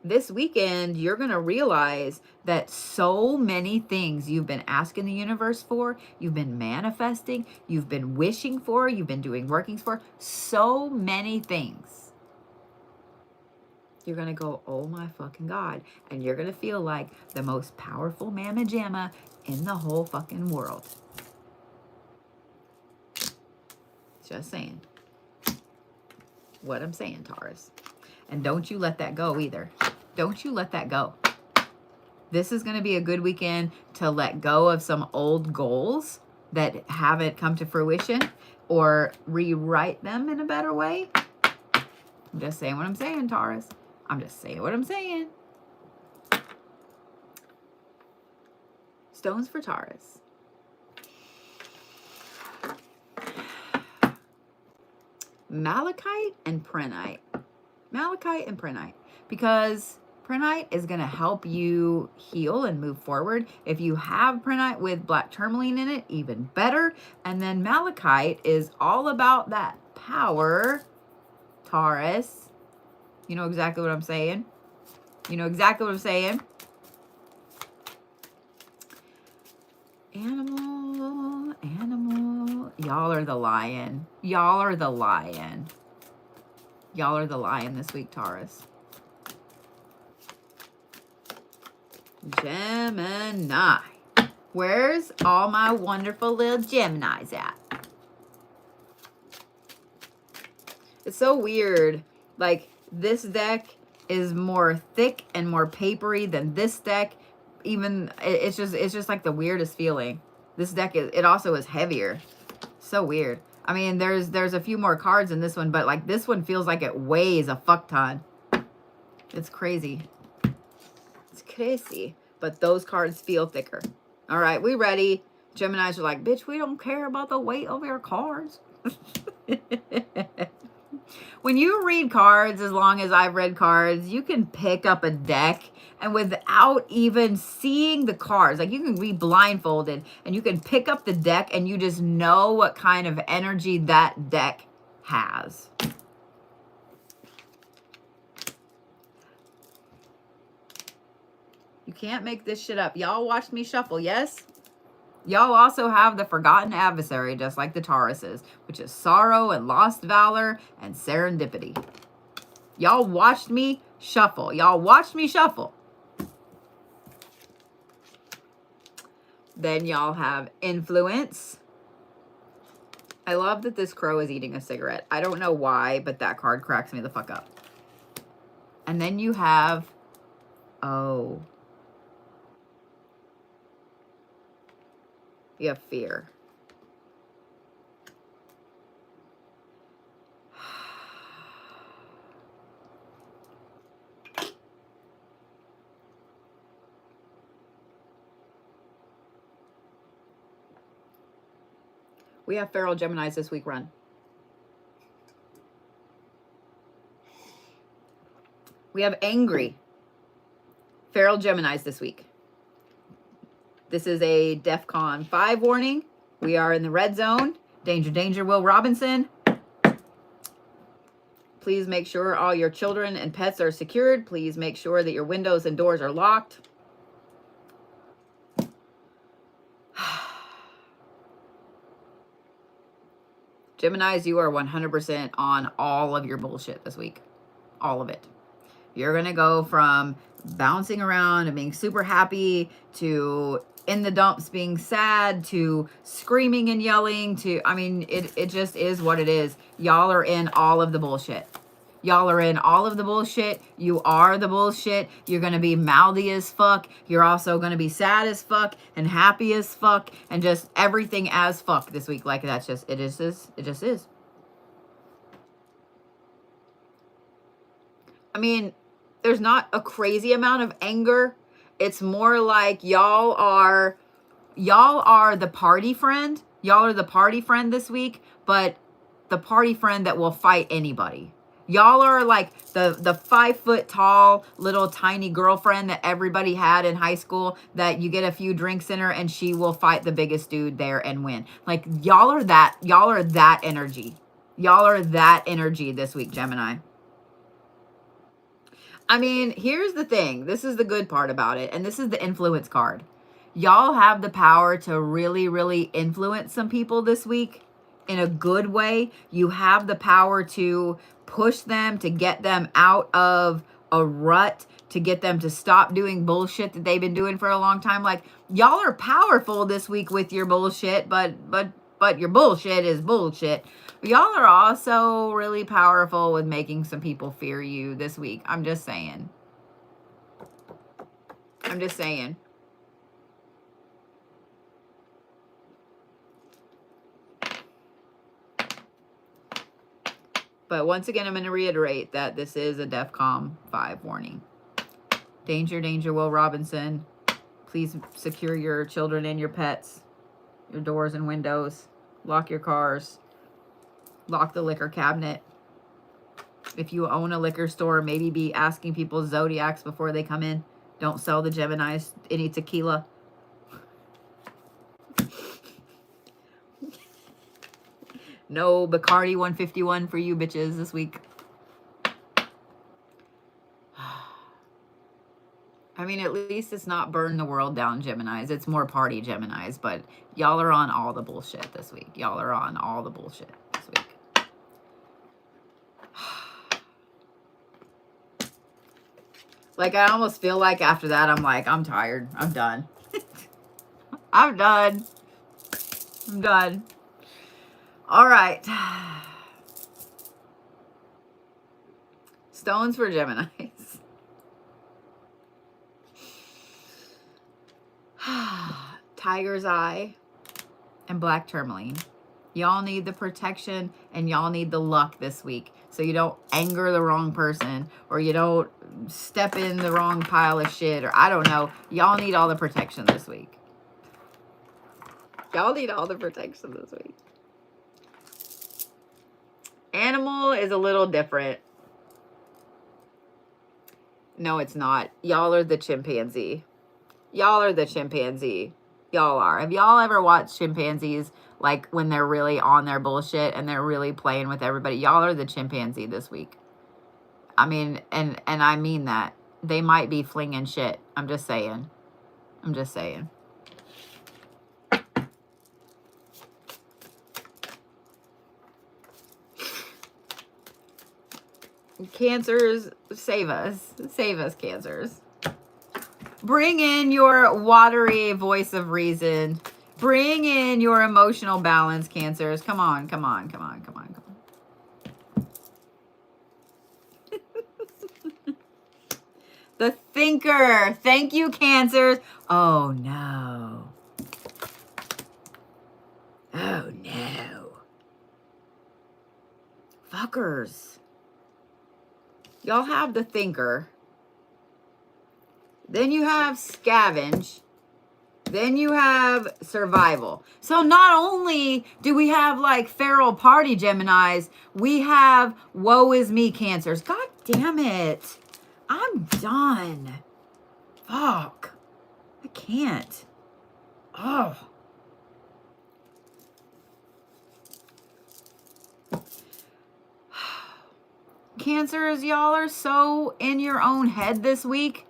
A: this weekend, you're going to realize that so many things you've been asking the universe for, you've been manifesting, you've been wishing for, you've been doing workings for, so many things. You're going to go, oh my fucking God. And you're going to feel like the most powerful mamma jamma in the whole fucking world. Just saying. What I'm saying, Taurus. And don't you let that go either. Don't you let that go. This is going to be a good weekend to let go of some old goals that haven't come to fruition or rewrite them in a better way. I'm just saying what I'm saying, Taurus. I'm just saying what I'm saying. Stones for Taurus. Malachite and Prehnite. Malachite and Prehnite. Because Prehnite is going to help you heal and move forward. If you have Prehnite with black tourmaline in it, even better. And then Malachite is all about that power, Taurus. You know exactly what I'm saying. You know exactly what I'm saying. Animal. Y'all are the lion. Y'all are the lion. Y'all are the lion this week, Taurus. Gemini. Where's all my wonderful little Geminis at? It's so weird. Like, this deck is more thick and more papery than this deck. Even, it's just like the weirdest feeling. This deck, it also is heavier. So weird. I mean, there's a few more cards in this one, but like this one feels like it weighs a fuck ton. It's crazy. It's crazy. But those cards feel thicker. All right, we ready. Geminis are like, bitch, we don't care about the weight of your cards. When you read cards, as long as I've read cards, you can pick up a deck and without even seeing the cards, like you can read blindfolded and you can pick up the deck and you just know what kind of energy that deck has. You can't make this shit up. Y'all watched me shuffle, yes? Y'all also have the forgotten adversary, just like the Tauruses, which is sorrow and lost valor and serendipity. Y'all watched me shuffle. Y'all watched me shuffle. Then y'all have influence. I love that this crow is eating a cigarette. I don't know why, but that card cracks me the fuck up. And then you have, oh, you have fear. We have feral Geminis this week, run. We have angry feral Geminis this week. This is a DEFCON 5 warning. We are in the red zone. Danger, danger, Will Robinson. Please make sure all your children and pets are secured. Please make sure that your windows and doors are locked. Geminis, you are 100% on all of your bullshit this week. All of it. You're going to go from bouncing around and being super happy to in the dumps being sad to screaming and yelling to, I mean, it just is what it is. Y'all are in all of the bullshit. Y'all are in all of the bullshit. You are the bullshit. You're going to be mouthy as fuck. You're also going to be sad as fuck and happy as fuck and just everything as fuck this week. Like that's just, it just is. It just is. I mean, there's not a crazy amount of anger. It's more like y'all are y'all are the party friend. Y'all are the party friend this week, but the party friend that will fight anybody. Y'all are like the 5 foot tall little tiny girlfriend that everybody had in high school, that you get a few drinks in her and she will fight the biggest dude there and win. Like y'all are that energy. Y'all are that energy this week, Gemini. I mean, here's the thing. This is the good part about it. And this is the influence card. Y'all have the power to really, really influence some people this week in a good way. You have the power to push them, to get them out of a rut, to get them to stop doing bullshit that they've been doing for a long time. Like, y'all are powerful this week with your bullshit, but your bullshit is bullshit. Y'all are also really powerful with making some people fear you this week. I'm just saying. I'm just saying. But once again, I'm going to reiterate that this is a DEFCON 5 warning. Danger, danger, Will Robinson. Please secure your children and your pets, your doors and windows. Lock your cars. Lock the liquor cabinet. If you own a liquor store, maybe be asking people zodiacs before they come in. Don't sell the Geminis any tequila. No Bacardi 151 for you bitches this week. I mean, at least it's not burn the world down Geminis. It's more party Geminis. But y'all are on all the bullshit this week. Y'all are on all the bullshit this week. Like, I almost feel like after that, I'm like, I'm tired. I'm done. I'm done. I'm done. All right. Stones for Geminis. Tiger's Eye and black tourmaline. Y'all need the protection and y'all need the luck this week, so you don't anger the wrong person or you don't step in the wrong pile of shit, or I don't know. Y'all need all the protection this week. Y'all need all the protection this week. Animal is a little different. No, it's not. Y'all are the chimpanzee. Y'all are the chimpanzee. Y'all are. Have y'all ever watched chimpanzees, like when they're really on their bullshit and they're really playing with everybody? Y'all are the chimpanzee this week. I mean, and I mean that. They might be flinging shit. I'm just saying. I'm just saying. Cancers, save us. Save us, Cancers. Bring in your watery voice of reason. Bring in your emotional balance, Cancers. Come on, come on, come on, come on, come on. The thinker. Thank you, Cancers. Oh, no. Oh, no. Fuckers. Y'all have the thinker. Then you have scavenge. Then you have survival. So not only do we have like feral party Geminis, we have woe is me Cancers. God damn it. I'm done. Fuck. I can't. Oh. Cancers, y'all are so in your own head this week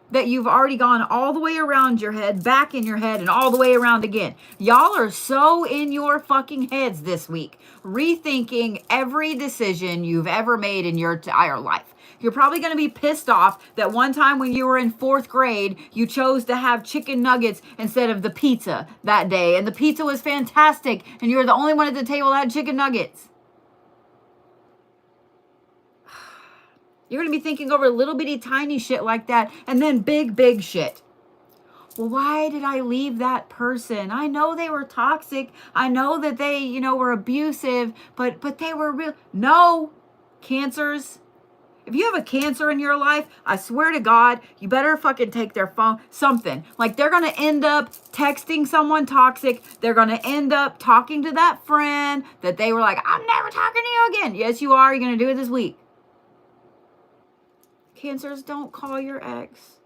A: that you've already gone all the way around your head, back in your head, and all the way around again. Y'all are so in your fucking heads this week, rethinking every decision you've ever made in your entire life. You're probably going to be pissed off that one time when you were in 4th grade, you chose to have chicken nuggets instead of the pizza that day. And the pizza was fantastic, and you were the only one at the table that had chicken nuggets. You're going to be thinking over little bitty tiny shit like that, and then big shit. Well, why did I leave that person? I know they were toxic. I know that they, you know, were abusive, but they were real. No, Cancers. If you have a Cancer in your life, I swear to God, you better fucking take their phone, something. Like they're going to end up texting someone toxic. They're going to end up talking to that friend that they were like, I'm never talking to you again. Yes, you are. You're going to do it this week. Cancers, don't call your ex.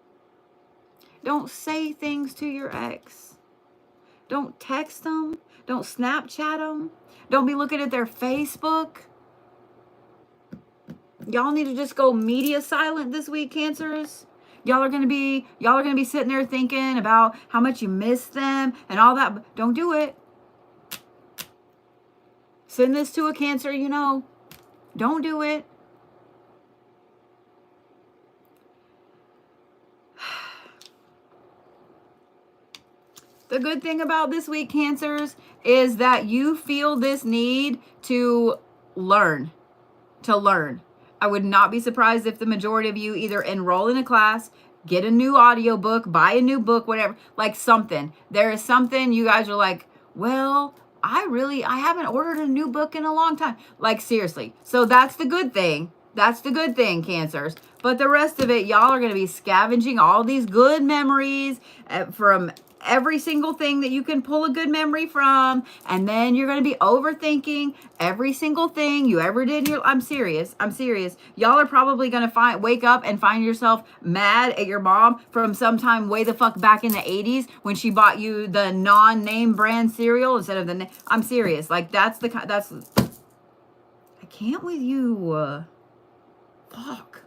A: Don't say things to your ex. Don't text them. Don't Snapchat them. Don't be looking at their Facebook. Y'all need to just go media silent this week, Cancers. Y'all are gonna be sitting there thinking about how much you miss them and all that. Don't do it. Send this to a Cancer, you know. Don't do it. The good thing about this week, Cancers, is that you feel this need to learn. I would not be surprised if the majority of you either enroll in a class, get a new audiobook, buy a new book, whatever, like something. There is something you guys are like, well, I haven't ordered a new book in a long time. Like, seriously. So that's the good thing. That's the good thing, Cancers. But the rest of it, y'all are going to be scavenging all these good memories from every single thing that you can pull a good memory from, and then you're going to be overthinking every single thing you ever did in your I'm serious. Y'all are probably going to wake up and find yourself mad at your mom from sometime way the fuck back in the 80s when she bought you the non-name brand cereal instead of the I'm serious. Like that's I can't with you. Fuck.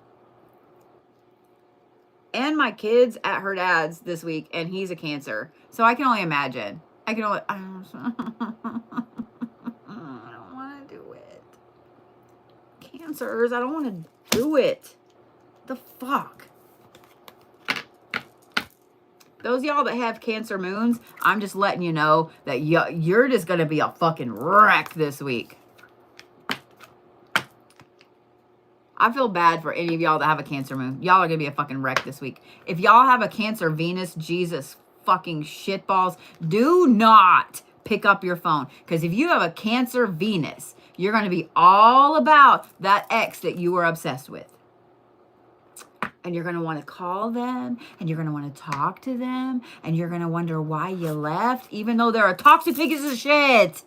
A: And my kid's at her dad's this week, and he's a Cancer. So I can only imagine. I don't want to do it. Cancers, I don't want to do it. The fuck? Those of y'all that have Cancer moons, I'm just letting you know that you're just going to be a fucking wreck this week. I feel bad for any of y'all that have a Cancer moon. Y'all are going to be a fucking wreck this week. If y'all have a Cancer Venus, Jesus fucking shitballs, do not pick up your phone. Because if you have a Cancer Venus, you're going to be all about that ex that you were obsessed with. And you're going to want to call them. And you're going to want to talk to them. And you're going to wonder why you left. Even though they're a toxic piece of shit.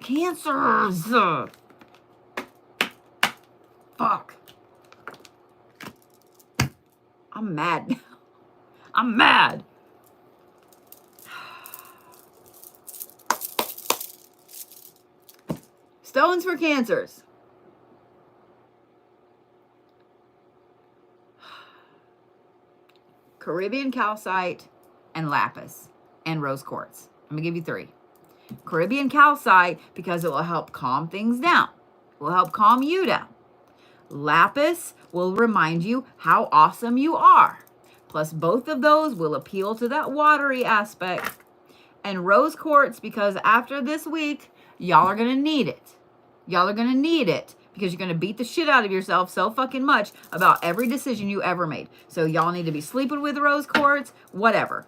A: Cancers. Fuck. I'm mad now. I'm mad. Stones for Cancers. Caribbean Calcite and Lapis and Rose Quartz. I'm going to give you 3. Caribbean Calcite because it will help calm things down. It will help calm you down. Lapis will remind you how awesome you are. Plus, both of those will appeal to that watery aspect. And Rose Quartz, because after this week, y'all are going to need it. Y'all are going to need it because you're going to beat the shit out of yourself so fucking much about every decision you ever made. So y'all need to be sleeping with Rose Quartz, whatever.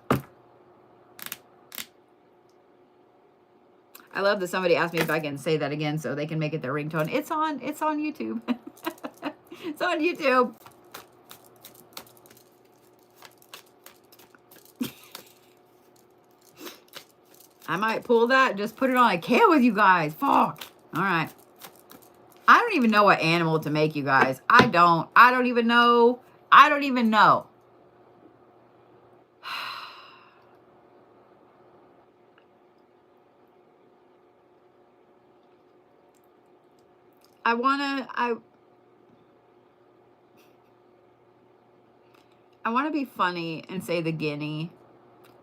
A: I love that somebody asked me if I can say that again so they can make it their ringtone. It's on YouTube. It's on YouTube. I might pull that and just put it on a can with you guys. Fuck. All right. I don't even know what animal to make, you guys. I don't even know. I don't even know. I want to be funny and say the guinea,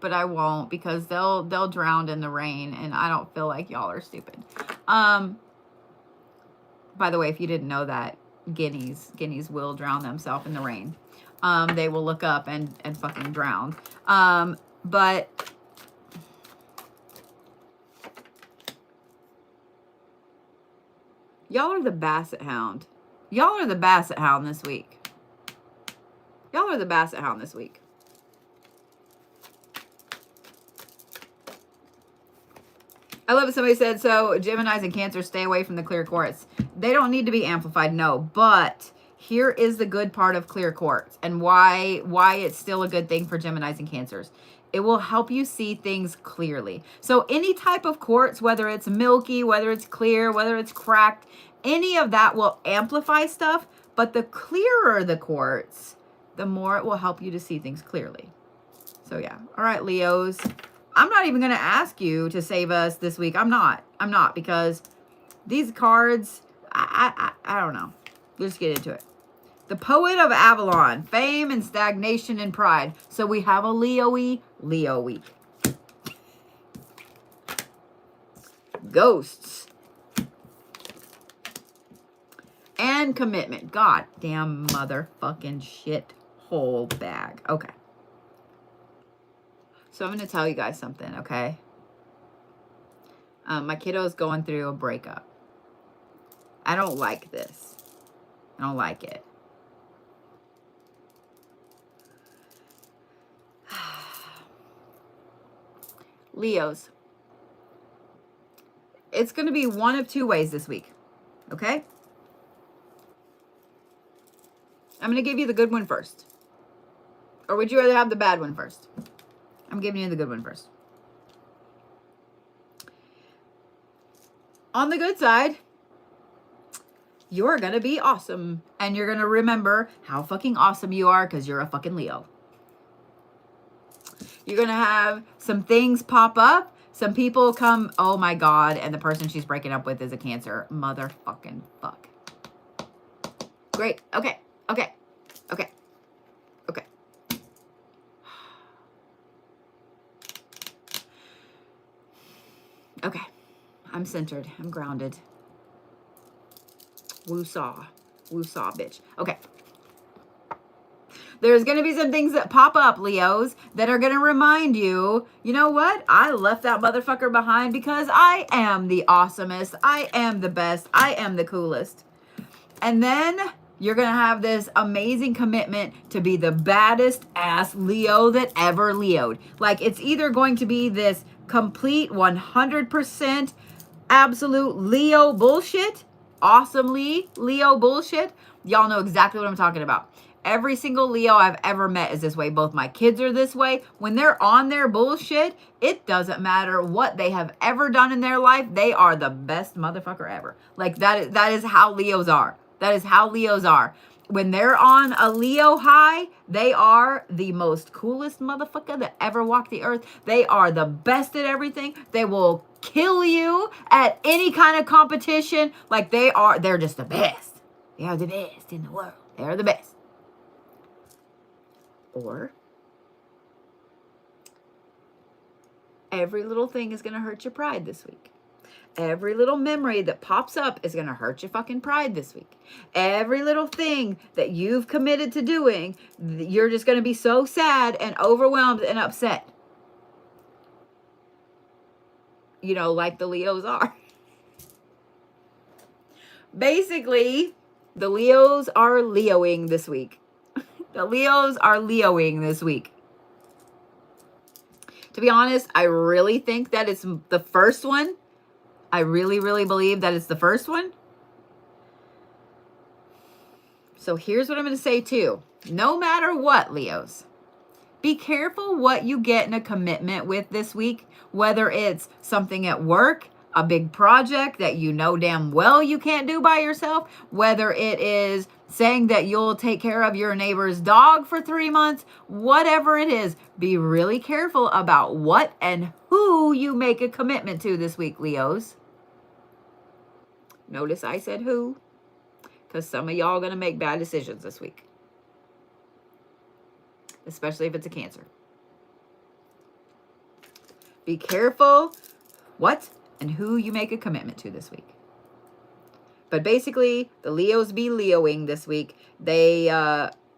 A: but I won't because they'll drown in the rain and I don't feel like y'all are stupid. By the way, if you didn't know that, guineas will drown themselves in the rain. They will look up and fucking drown. But y'all are the Basset Hound. Y'all are the Basset Hound this week. Y'all are the Basset Hound this week. I love it. Somebody said, so Geminis and Cancer stay away from the clear quartz. They don't need to be amplified, no. But here is the good part of clear quartz and why it's still a good thing for Geminis and Cancers. It will help you see things clearly. So any type of quartz, whether it's milky, whether it's clear, whether it's cracked, any of that will amplify stuff. But the clearer the quartz, the more it will help you to see things clearly. So yeah. All right, Leos. I'm not even going to ask you to save us this week. I'm not, because these cards, I don't know. Let's get into it. The Poet of Avalon, fame and stagnation and pride. So we have a Leo-y Leo week. Ghosts. And commitment. God damn motherfucking shit hole bag. Okay. So I'm going to tell you guys something, okay? My kiddo's going through a breakup. I don't like this. I don't like it. Leos. It's going to be one of two ways this week, okay? I'm going to give you the good one first. Or would you rather have the bad one first? I'm giving you the good one first. On the good side, you're going to be awesome. And you're going to remember how fucking awesome you are because you're a fucking Leo. You're going to have some things pop up. Some people come, oh my God, and the person she's breaking up with is a Cancer. Motherfucking fuck. Great. Okay. Okay. Okay. Okay. Okay. I'm centered. I'm grounded. Woo-saw. Woo-saw, bitch. Okay. There's going to be some things that pop up, Leos, that are going to remind you, you know what? I left that motherfucker behind because I am the awesomest. I am the best. I am the coolest. And then you're going to have this amazing commitment to be the baddest ass Leo that ever Leo'd. Like, it's either going to be this complete 100% absolute Leo bullshit, awesomely Leo bullshit. Y'all know exactly what I'm talking about. Every single Leo I've ever met is this way. Both my kids are this way. When they're on their bullshit, it doesn't matter what they have ever done in their life. They are the best motherfucker ever. Like, that is how Leos are. That is how Leos are. When they're on a Leo high, they are the most coolest motherfucker that ever walked the earth. They are the best at everything. They will kill you at any kind of competition. Like, they're just the best. They are the best in the world. They are the best. Or every little thing is going to hurt your pride this week. Every little memory that pops up is going to hurt your fucking pride this week. Every little thing that you've committed to doing, you're just going to be so sad and overwhelmed and upset. You know, like the Leos are. Basically, the Leos are Leoing this week. The Leos are Leoing this week. To be honest, I really think that it's the first one. I really, really believe that it's the first one. So here's what I'm going to say too. No matter what, Leos, be careful what you get in a commitment with this week, whether it's something at work, a big project that you know damn well you can't do by yourself, whether it is saying that you'll take care of your neighbor's dog for 3 months, whatever it is, be really careful about what and who you make a commitment to this week, Leos. Notice I said who, because some of y'all are going to make bad decisions this week, especially if it's a Cancer. Be careful what and who you make a commitment to this week. But basically, the Leos be Leoing this week. They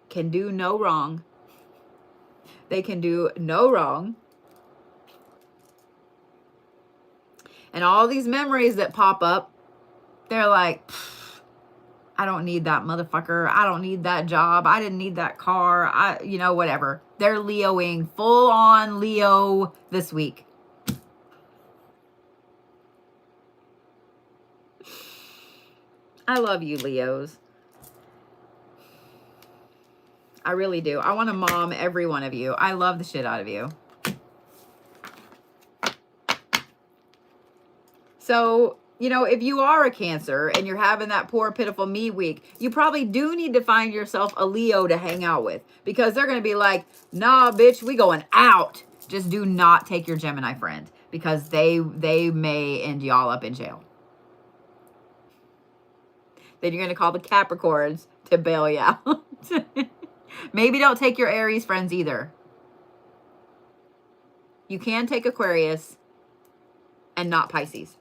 A: can do no wrong. They can do no wrong. And all these memories that pop up, they're like, I don't need that motherfucker. I don't need that job. I didn't need that car. Whatever. They're Leoing, full on Leo this week. I love you, Leos. I really do. I want to mom every one of you. I love the shit out of you. So, you know, if you are a Cancer and you're having that poor, pitiful me week, you probably do need to find yourself a Leo to hang out with, because they're going to be like, nah, bitch, we going out. Just do not take your Gemini friend, because they may end y'all up in jail. Then you're going to call the Capricorns to bail you out. Maybe don't take your Aries friends either. You can take Aquarius and not Pisces.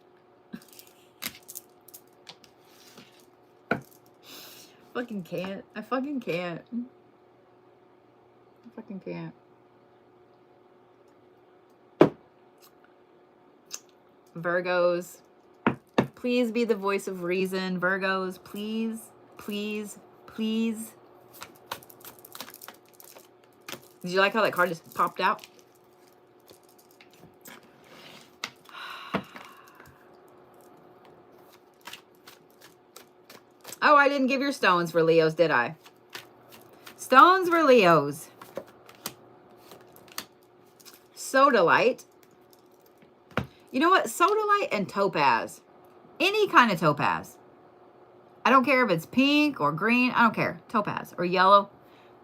A: Fucking can't. I fucking can't. I fucking can't. Virgos, please be the voice of reason. Virgos, please, please, please. Did you like how that card just popped out? Oh, I didn't give your stones for Leos, did I? Stones for Leos. Sodalite. You know what? Sodalite and Topaz. Any kind of Topaz. I don't care if it's pink or green. I don't care. Topaz or yellow.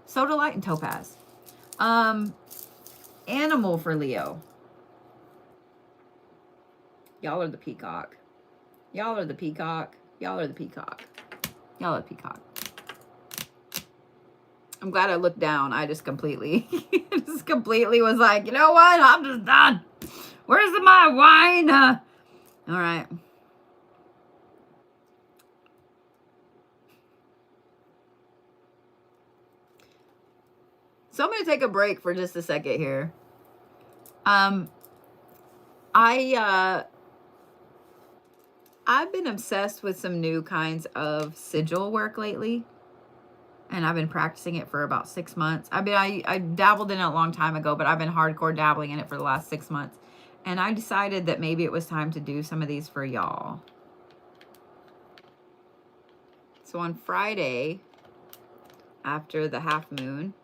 A: Sodalite and Topaz. Animal for Leo. Y'all are the peacock. Y'all are the peacock. Y'all are the peacock. Y'all are the peacock. I'm glad I looked down. I just completely was like, you know what? I'm just done. Where's my wine? All right. So I'm going to take a break for just a second here. I've been obsessed with some new kinds of sigil work lately, and I've been practicing it for about 6 months. I dabbled in it a long time ago, but I've been hardcore dabbling in it for the last 6 months, and I decided that maybe it was time to do some of these for y'all. So on Friday, after the half moon,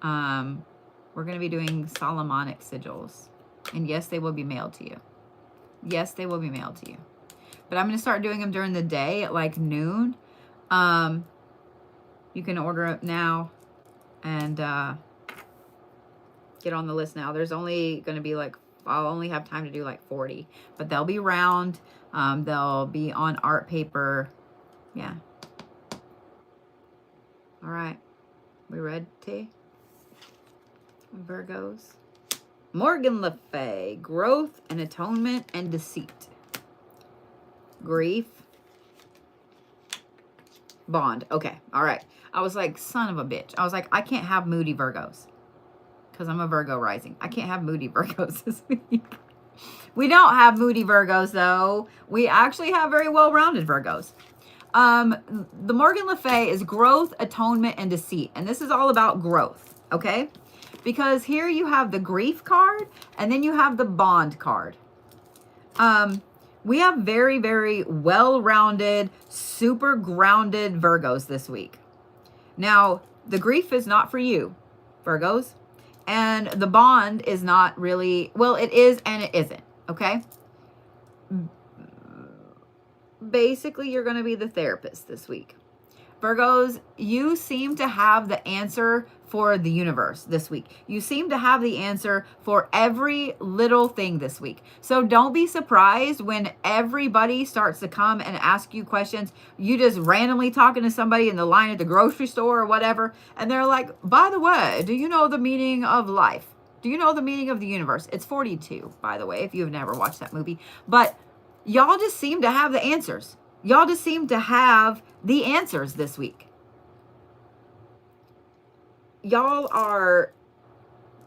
A: we're going to be doing Solomonic sigils, and yes, they will be mailed to you. Yes, they will be mailed to you. But I'm going to start doing them during the day at like noon. You can order it now and get on the list now. There's only going to be like, I'll only have time to do like 40. But they'll be round. They'll be on art paper. Yeah. All right. We ready? Virgos. Morgan Le Fay. Growth and atonement and deceit. Grief. Bond. Okay. All right. I was like, son of a bitch. I was like, I can't have moody Virgos because I'm a Virgo rising. I can't have moody Virgos this week. We don't have moody Virgos, though. We actually have very well-rounded Virgos. The Morgan Le Fay is growth, atonement, and deceit. And this is all about growth, okay? Because here you have the grief card, and then you have the bond card. We have very, very well-rounded, super grounded Virgos this week. Now, the grief is not for you, Virgos. And the bond is not really, well, it is and it isn't, okay? Basically, you're going to be the therapist this week. Virgos, you seem to have the answer for the universe this week. You seem to have the answer for every little thing this week. So don't be surprised when everybody starts to come and ask you questions. You just randomly talking to somebody in the line at the grocery store or whatever, and they're like, by the way, do you know the meaning of life? Do you know the meaning of the universe? It's 42, by the way, if you've never watched that movie. But y'all just seem to have the answers. Y'all just seem to have the answers this week. Y'all are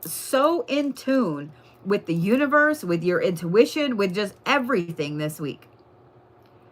A: so in tune with the universe, with your intuition, with just everything this week.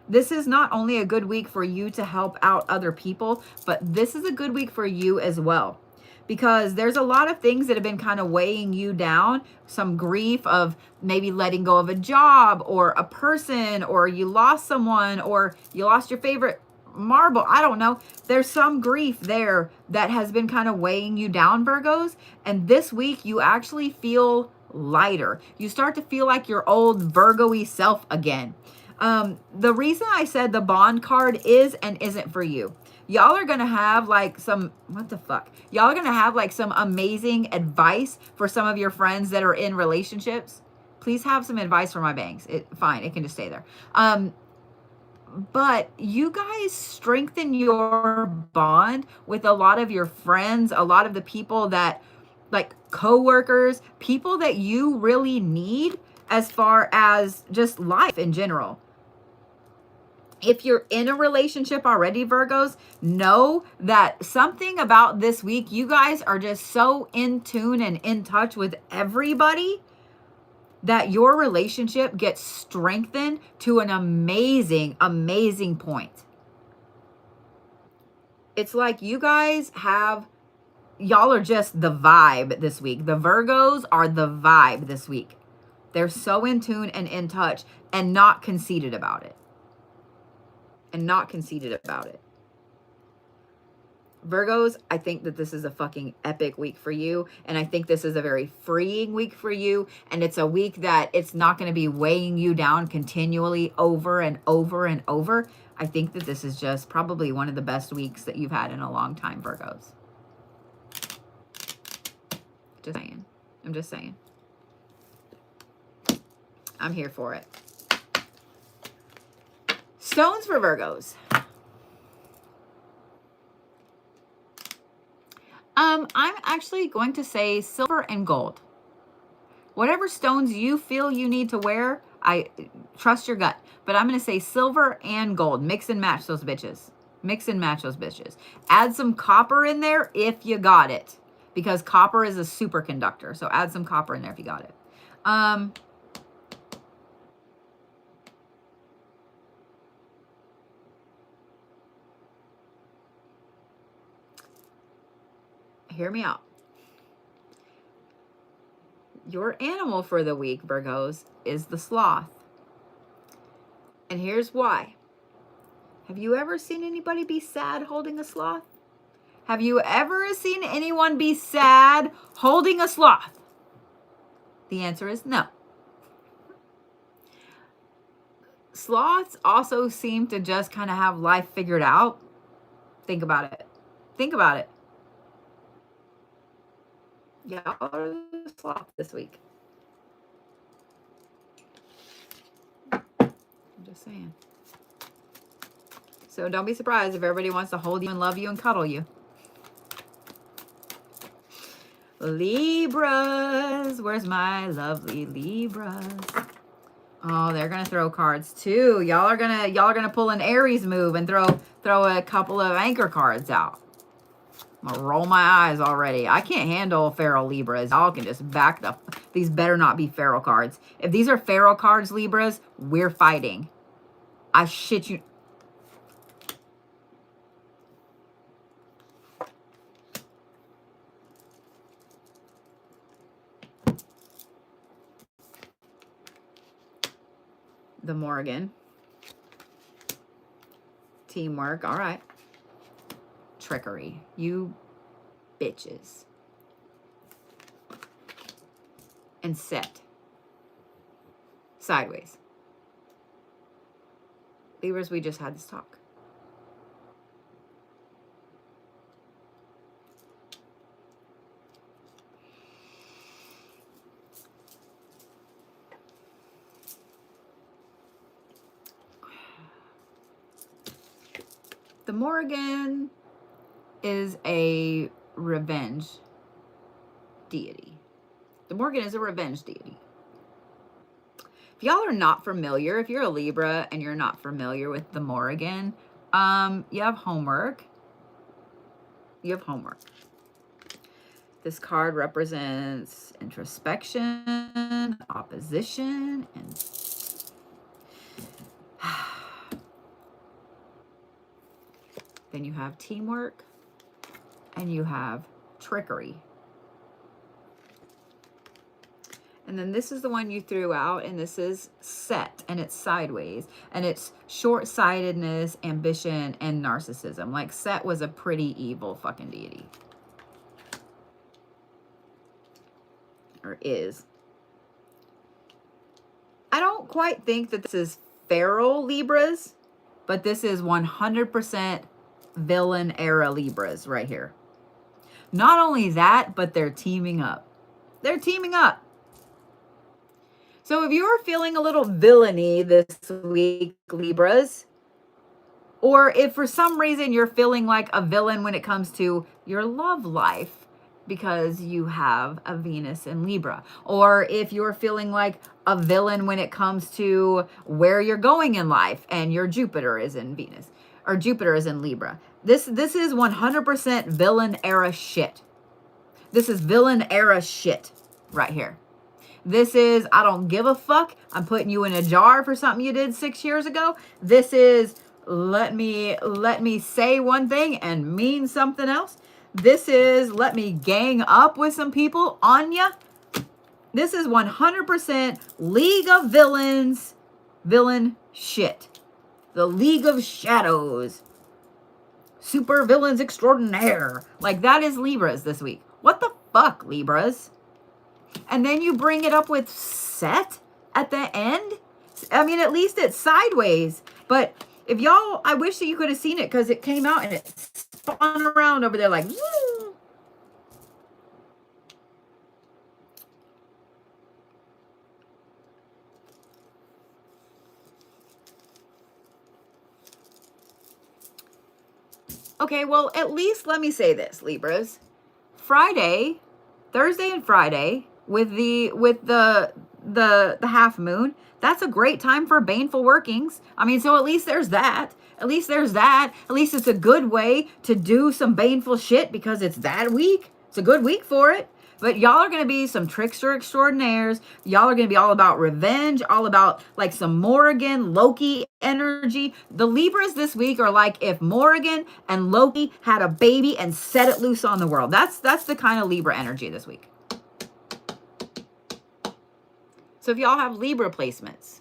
A: This is not only a good week for you to help out other people, but this is a good week for you as well. Because there's a lot of things that have been kind of weighing you down. Some grief of maybe letting go of a job or a person, or you lost someone, or you lost your favorite marble. I don't know. There's some grief there that has been kind of weighing you down, Virgos. And this week you actually feel lighter. You start to feel like your old Virgo-y self again. The reason I said the Bond card is and isn't for you. Y'all are going to have like some, what the fuck? Y'all are going to have like some amazing advice for some of your friends that are in relationships. Please have some advice for my bangs. Fine, it can just stay there. But you guys strengthen your bond with a lot of your friends, a lot of the people that, like coworkers, people that you really need as far as just life in general. If you're in a relationship already, Virgos, know that something about this week, you guys are just so in tune and in touch with everybody that your relationship gets strengthened to an amazing, amazing point. It's like you guys have, y'all are just the vibe this week. The Virgos are the vibe this week. They're so in tune and in touch and not conceited about it. Virgos, I think that this is a fucking epic week for you. And I think this is a very freeing week for you. And it's a week that it's not going to be weighing you down continually over and over and over. I think that this is just probably one of the best weeks that you've had in a long time, Virgos. Just saying. I'm just saying. I'm here for it. Stones for Virgos. I'm actually going to say silver and gold. Whatever stones you feel you need to wear, I trust your gut. But I'm going to say silver and gold. Mix and match those bitches. Mix and match those bitches. Add some copper in there if you got it. Because copper is a superconductor. So add some copper in there if you got it. Hear me out. Your animal for the week, Virgos, is the sloth. And here's why. Have you ever seen anybody be sad holding a sloth? Have you ever seen anyone be sad holding a sloth? The answer is no. Sloths also seem to just kind of have life figured out. Think about it. Think about it. Y'all are the sloth this week. I'm just saying. So don't be surprised if everybody wants to hold you and love you and cuddle you. Libras. Where's my lovely Libras? Oh, they're gonna throw cards too. Y'all are gonna pull an Aries move and throw a couple of anchor cards out. I'm gonna roll my eyes already. I can't handle feral Libras. Y'all can just back the... These better not be feral cards. If these are feral cards, Libras, we're fighting. I shit you... The Morgan. Teamwork. All right. Trickery. You bitches. And set. Sideways. Libras, we just had this talk. The Morgan is a revenge deity. The Morgan is a revenge deity. If y'all are not familiar, if you're a Libra and you're not familiar with the Morgan, you have homework. You have homework. This card represents introspection, opposition, and then you have teamwork, and you have trickery. And then this is the one you threw out, and this is Set, and it's sideways, and it's short-sightedness, ambition, and narcissism. Like, Set was a pretty evil fucking deity. Or is. I don't quite think that this is feral Libras, but this is 100% villain era Libras right here. Not only that, but they're teaming up. They're teaming up. So if you're feeling a little villainy this week, Libras, or if for some reason you're feeling like a villain when it comes to your love life because you have a Venus in Libra, or if you're feeling like a villain when it comes to where you're going in life and your Jupiter is in Venus or Jupiter is in Libra, this is 100% villain era shit. This is villain era shit right here. This is, I don't give a fuck. I'm putting you in a jar for something you did 6 years ago. This is, let me say one thing and mean something else. This is, let me gang up with some people on ya. This is 100% League of Villains, villain shit. The League of Shadows. Super villains extraordinaire. Like, that is Libras this week. What the fuck, Libras? And then you bring it up with Set at the end. I mean, at least it's sideways. But if y'all, I wish that you could have seen it because it came out and it spun around over there like, woo. Okay, well, at least let me say this, Libras. Friday, Thursday and Friday, with the half moon, that's a great time for baneful workings. I mean, so at least there's that. At least there's that. At least it's a good way to do some baneful shit because it's that week. It's a good week for it. But y'all are going to be some trickster extraordinaires. Y'all are going to be all about revenge, all about like some Morrigan, Loki energy. The Libras this week are like if Morrigan and Loki had a baby and set it loose on the world. That's the kind of Libra energy this week. So if y'all have Libra placements,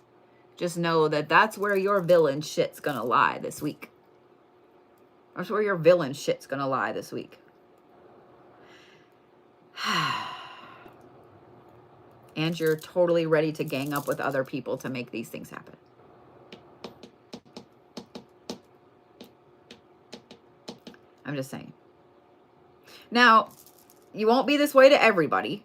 A: just know that that's where your villain shit's going to lie this week. That's where your villain shit's going to lie this week. And you're totally ready to gang up with other people to make these things happen. I'm just saying. Now, you won't be this way to everybody.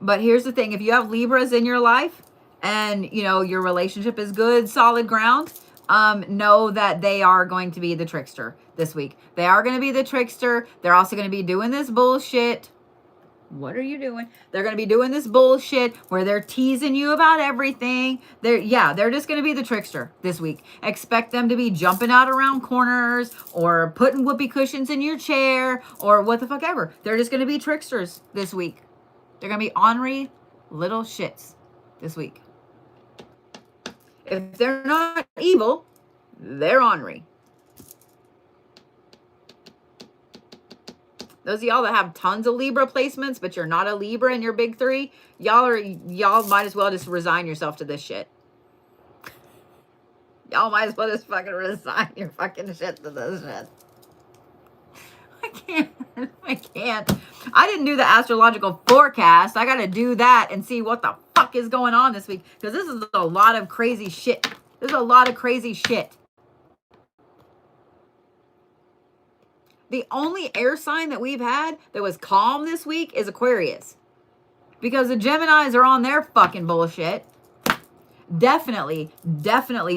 A: But here's the thing. If you have Libras in your life and, you know, your relationship is good, solid ground, know that they are going to be the trickster this week. They are going to be the trickster. They're also going to be doing this bullshit. What are you doing? They're going to be doing this bullshit where they're teasing you about everything. They're just going to be the trickster this week. Expect them to be jumping out around corners or putting whoopee cushions in your chair or what the fuck ever. They're just going to be tricksters this week. They're going to be ornery little shits this week. If they're not evil, they're ornery. Those of y'all that have tons of Libra placements, but you're not a Libra in your big three, y'all might as well just resign yourself to this shit. Y'all might as well just fucking resign your fucking shit to this shit. I can't. I didn't do the astrological forecast. I got to do that and see what the fuck is going on this week. Because this is a lot of crazy shit. This is a lot of crazy shit. The only air sign that we've had that was calm this week is Aquarius. Because the Geminis are on their fucking bullshit. Definitely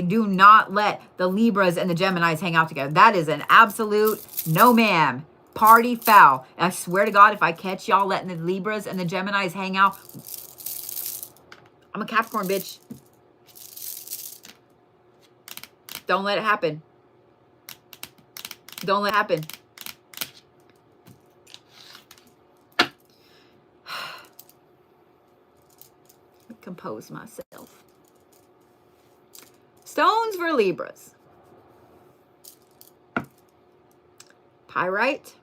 A: do not let the Libras and the Geminis hang out together. That is an absolute no ma'am. Party foul. And I swear to God, if I catch y'all letting the Libras and the Geminis hang out, I'm a Capricorn, bitch. Don't let it happen. Don't let it happen. Compose myself. Stones for Libras. Pyrite.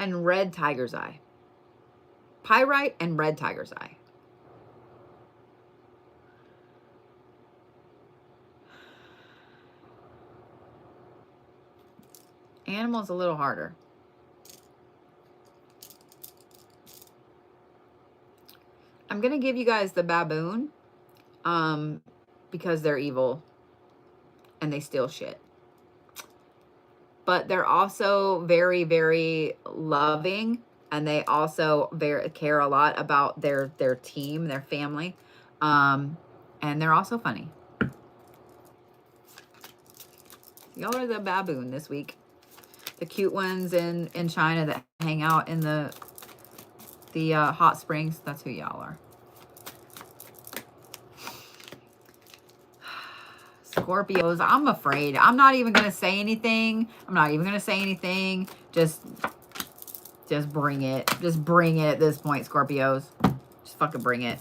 A: and red tiger's eye. Pyrite and red tiger's eye. Animal's a little harder. I'm going to give you guys the baboon because they're evil and they steal shit. But they're also very, very loving, and they also care a lot about their team, their family, and they're also funny. Y'all are the baboon this week. The cute ones in China that hang out in the hot springs. That's who y'all are. Scorpios, I'm afraid. I'm not even going to say anything. Just bring it. Just bring it at this point, Scorpios. Just fucking bring it.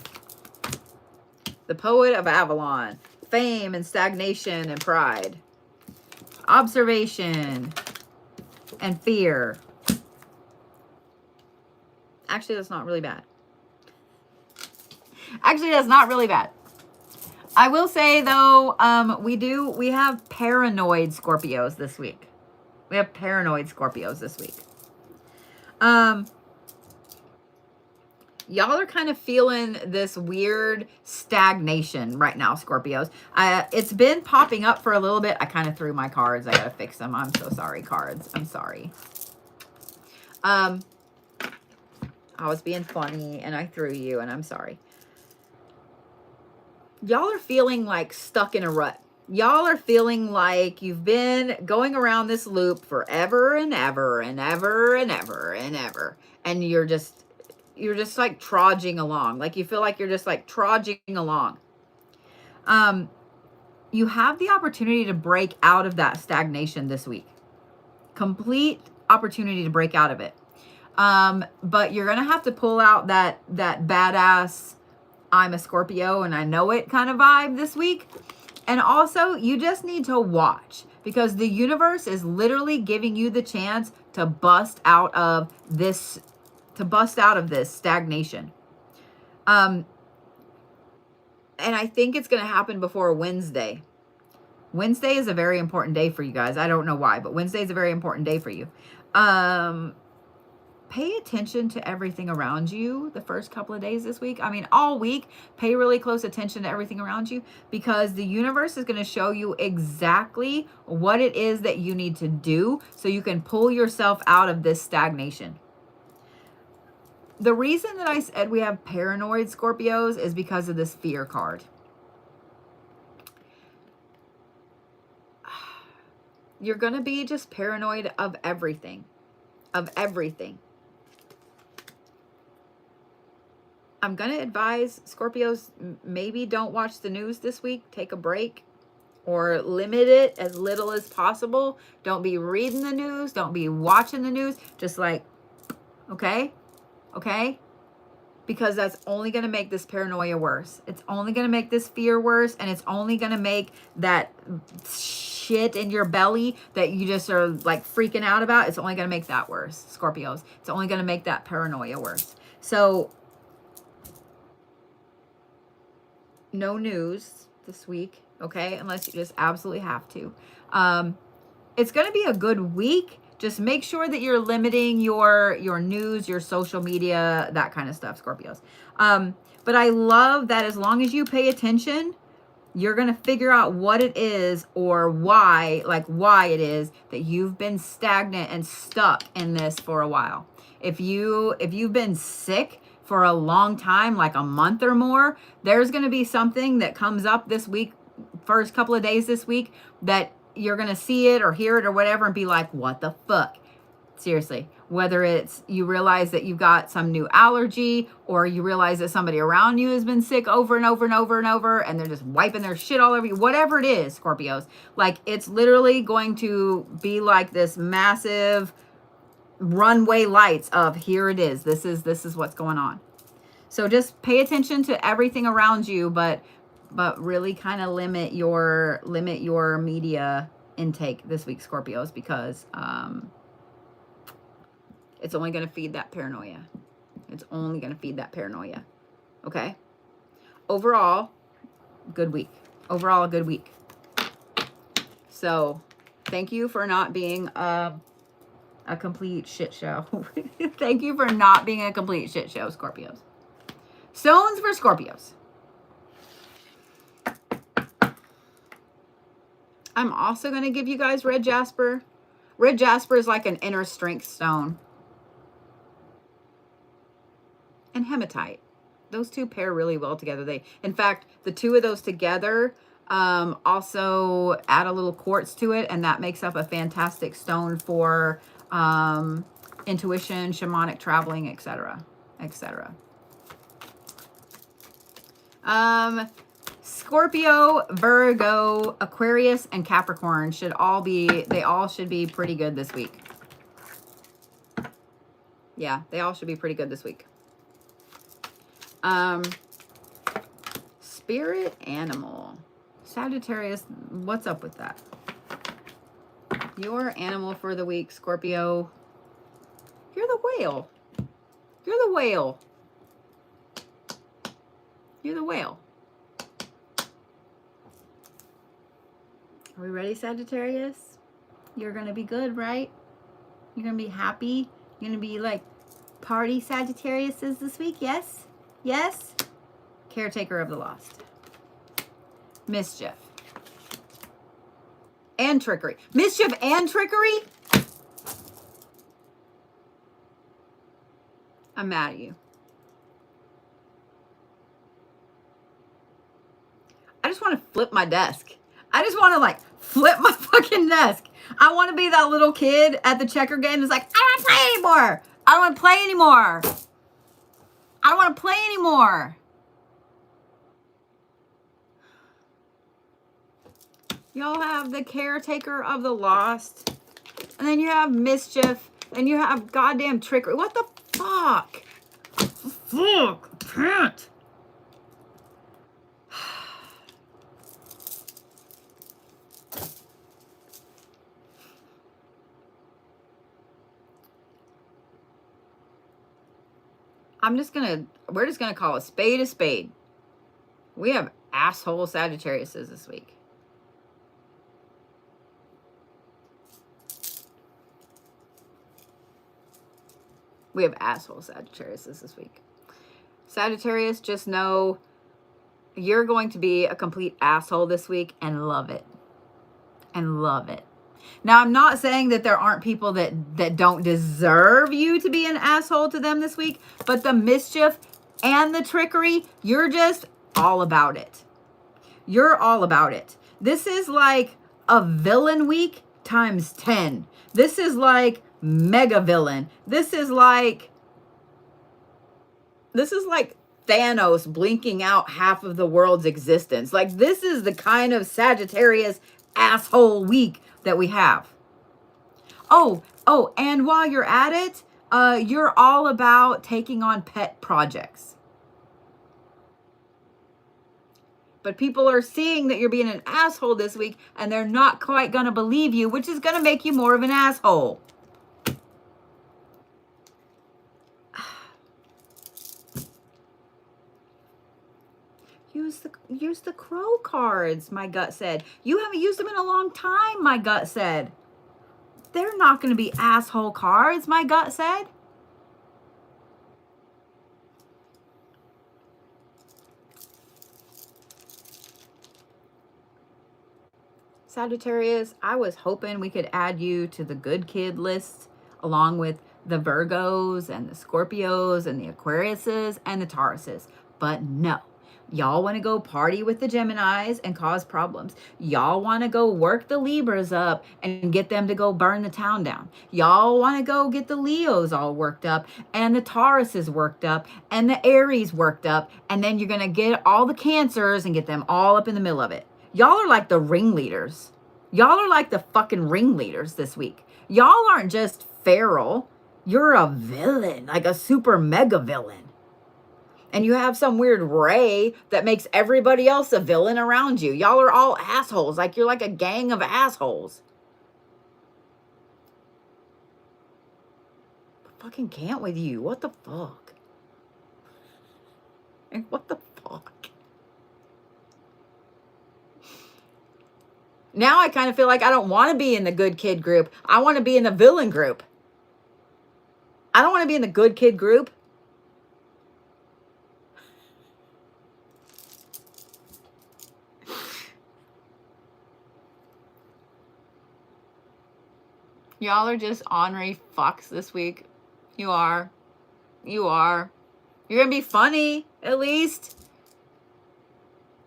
A: The Poet of Avalon. Fame and stagnation and pride. Observation and fear. Actually, that's not really bad. I will say though, we have paranoid Scorpios this week. Y'all are kind of feeling this weird stagnation right now, Scorpios. It's been popping up for a little bit. I kind of threw my cards. I gotta fix them. I'm so sorry, cards. I'm sorry. I was being funny and I threw you, and I'm sorry. Y'all are feeling like stuck in a rut. Y'all are feeling like you've been going around this loop forever and ever and ever and ever and ever. And you're just like trudging along. Like you feel like you're just like trudging along. You have the opportunity to break out of that stagnation this week. Complete opportunity to break out of it. But you're going to have to pull out that badass I'm a Scorpio and I know it kind of vibe this week. And also, you just need to watch, because the universe is literally giving you the chance to bust out of this stagnation. And I think it's going to happen before Wednesday. Wednesday is a very important day for you guys. I don't know why, but Wednesday is a very important day for you. Pay attention to everything around you the first couple of days this week. I mean, all week, pay really close attention to everything around you, because the universe is going to show you exactly what it is that you need to do so you can pull yourself out of this stagnation. The reason that I said we have paranoid Scorpios is because of this fear card. You're going to be just paranoid of everything. I'm going to advise Scorpios, maybe don't watch the news this week. Take a break or limit it as little as possible. Don't be reading the news. Don't be watching the news. Just like, okay? Because that's only going to make this paranoia worse. It's only going to make this fear worse, and it's only going to make that shit in your belly that you just are like freaking out about. It's only going to make that worse, Scorpios. It's only going to make that paranoia worse. So, no news this week, okay? Unless you just absolutely have to. It's going to be a good week. Just make sure that you're limiting your news, your social media, that kind of stuff, Scorpios. But I love that as long as you pay attention, you're going to figure out what it is or why it is that you've been stagnant and stuck in this for a while. If you've been sick for a long time, like a month or more, there's going to be something that comes up this week, first couple of days this week, that you're going to see it or hear it or whatever and be like, what the fuck? Seriously. Whether it's you realize that you've got some new allergy, or you realize that somebody around you has been sick over and over and over and over, and they're just wiping their shit all over you. Whatever it is, Scorpios, like it's literally going to be like this massive runway lights of here it is. This is what's going on. So just pay attention to everything around you, but really kind of limit your media intake this week, Scorpios, because It's only going to feed that paranoia. It's only going to feed that paranoia. Okay? Overall, good week. Overall, a good week. So, thank you for not being a complete shit show. Thank you for not being a complete shit show, Scorpios. Stones for Scorpios. I'm also going to give you guys red jasper. Red jasper is like an inner strength stone. And hematite. Those two pair really well together. In fact, the two of those together also add a little quartz to it, and that makes up a fantastic stone for intuition, shamanic traveling, etc., etc. Scorpio, Virgo, Aquarius, and Capricorn should all be pretty good this week. Yeah, they all should be pretty good this week. Spirit animal. Sagittarius, what's up with that? Your animal for the week, Scorpio. You're the whale. You're the whale. You're the whale. Are we ready, Sagittarius? You're going to be good, right? You're going to be happy? You're going to be like party Sagittariuses this week? Yes? Yes? Caretaker of the lost. Mischief. And trickery. Mischief and trickery? I'm mad at you. I just want to flip my desk. I just want to like flip my fucking desk. I want to be that little kid at the checker game that's like, I don't want to play anymore. I don't want to play anymore. I don't want to play anymore. Y'all have the caretaker of the lost. And then you have mischief. And you have goddamn trickery. What the fuck? Fuck. I can't. We're just gonna call a spade a spade. We have asshole Sagittariuses this week. We have asshole Sagittariuses this week. Sagittarius, just know you're going to be a complete asshole this week and love it. And love it. Now, I'm not saying that there aren't people that don't deserve you to be an asshole to them this week, but the mischief and the trickery, you're just all about it. You're all about it. This is like a villain week times 10. This is like mega villain. This is like Thanos blinking out half of the world's existence. Like, this is the kind of Sagittarius asshole week that we have. Oh, and while you're at it, you're all about taking on pet projects. But people are seeing that you're being an asshole this week, and they're not quite going to believe you, which is going to make you more of an asshole. Use the crow cards, my gut said. You haven't used them in a long time, my gut said. They're not going to be asshole cards, my gut said. Sagittarius, I was hoping we could add you to the good kid list along with the Virgos and the Scorpios and the Aquariuses and the Tauruses. But no. Y'all want to go party with the Geminis and cause problems. Y'all want to go work the Libras up and get them to go burn the town down. Y'all want to go get the Leos all worked up and the Tauruses worked up and the Aries worked up. And then you're going to get all the Cancers and get them all up in the middle of it. Y'all are like the ringleaders. Y'all are like the fucking ringleaders this week. Y'all aren't just feral. You're a villain, like a super mega villain. And you have some weird ray that makes everybody else a villain around you. Y'all are all assholes. Like, you're like a gang of assholes. Fucking can't with you. What the fuck? Like, what the fuck? Now I kind of feel like I don't want to be in the good kid group. I want to be in the villain group. I don't want to be in the good kid group. Y'all are just ornery fucks this week. You are. You are. You're going to be funny, at least.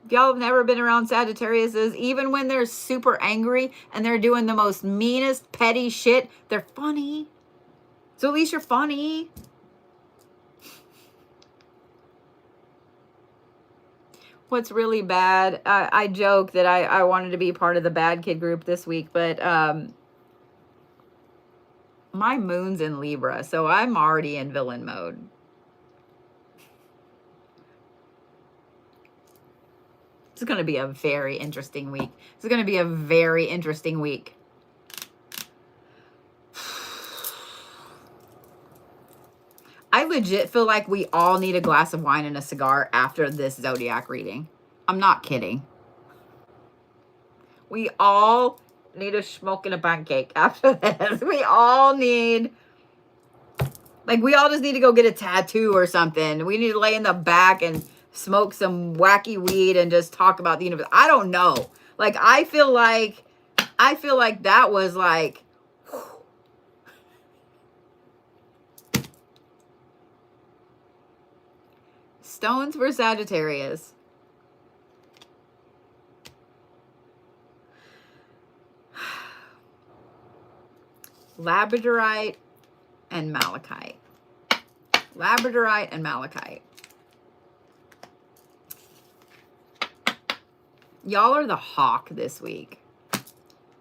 A: If y'all have never been around Sagittariuses, even when they're super angry and they're doing the most meanest, petty shit, they're funny. So at least you're funny. What's really bad, I joke that I wanted to be part of the bad kid group this week, but my moon's in Libra, so I'm already in villain mode. It's going to be a very interesting week. It's going to be a very interesting week. I legit feel like we all need a glass of wine and a cigar after this Zodiac reading. I'm not kidding. We all need a smoke and a pancake after this. We all need, like, we all just need to go get a tattoo or something. We need to lay in the back and smoke some wacky weed and just talk about the universe. I don't know. Like, I feel like that was like, whew. Stones for Sagittarius. Labradorite and Malachite. Labradorite and Malachite. Y'all are the hawk this week.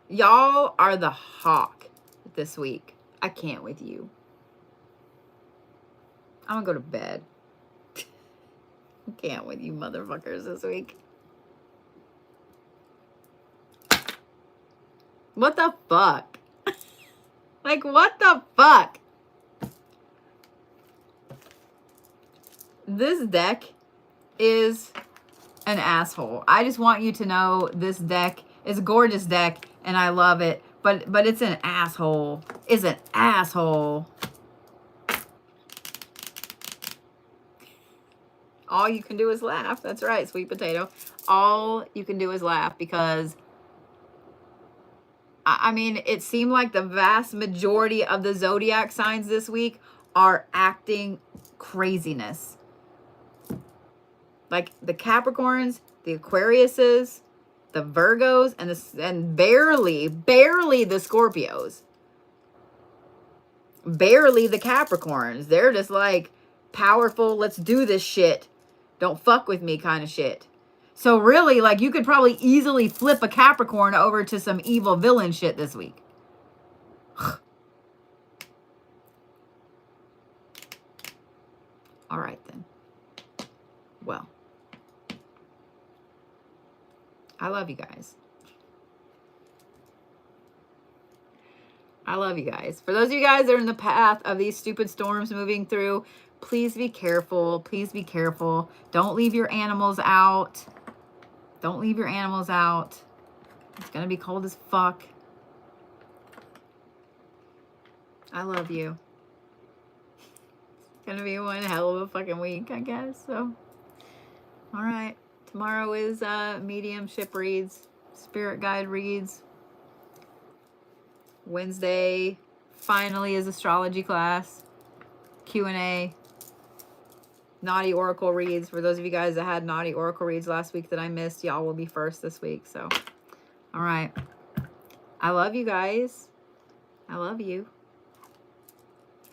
A: Y'all are the hawk this week. I can't with you. I'm gonna go to bed. I can't with you motherfuckers this week. What the fuck? Like, what the fuck? This deck is an asshole. I just want you to know this deck is a gorgeous deck and I love it, but it's an asshole. It's an asshole. All you can do is laugh. That's right, sweet potato. All you can do is laugh because I mean, it seemed like the vast majority of the Zodiac signs this week are acting craziness. Like the Capricorns, the Aquariuses, the Virgos, and barely the Scorpios. Barely the Capricorns. They're just like powerful, let's do this shit. Don't fuck with me kind of shit. So really, like, you could probably easily flip a Capricorn over to some evil villain shit this week. All right, then. Well, I love you guys. I love you guys. For those of you guys that are in the path of these stupid storms moving through, please be careful. Please be careful. Don't leave your animals out. Don't leave your animals out. It's going to be cold as fuck. I love you. It's going to be one hell of a fucking week, I guess. So, all right. Tomorrow is mediumship reads, spirit guide reads. Wednesday, finally, is astrology class. Q&A. Naughty oracle reads. For those of you guys that had naughty oracle reads last week that I missed, y'all will be first this week. So, all right. I love you guys. I love you.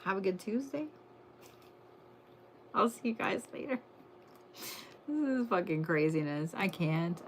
A: Have a good Tuesday. I'll see you guys later. This is fucking craziness. I can't.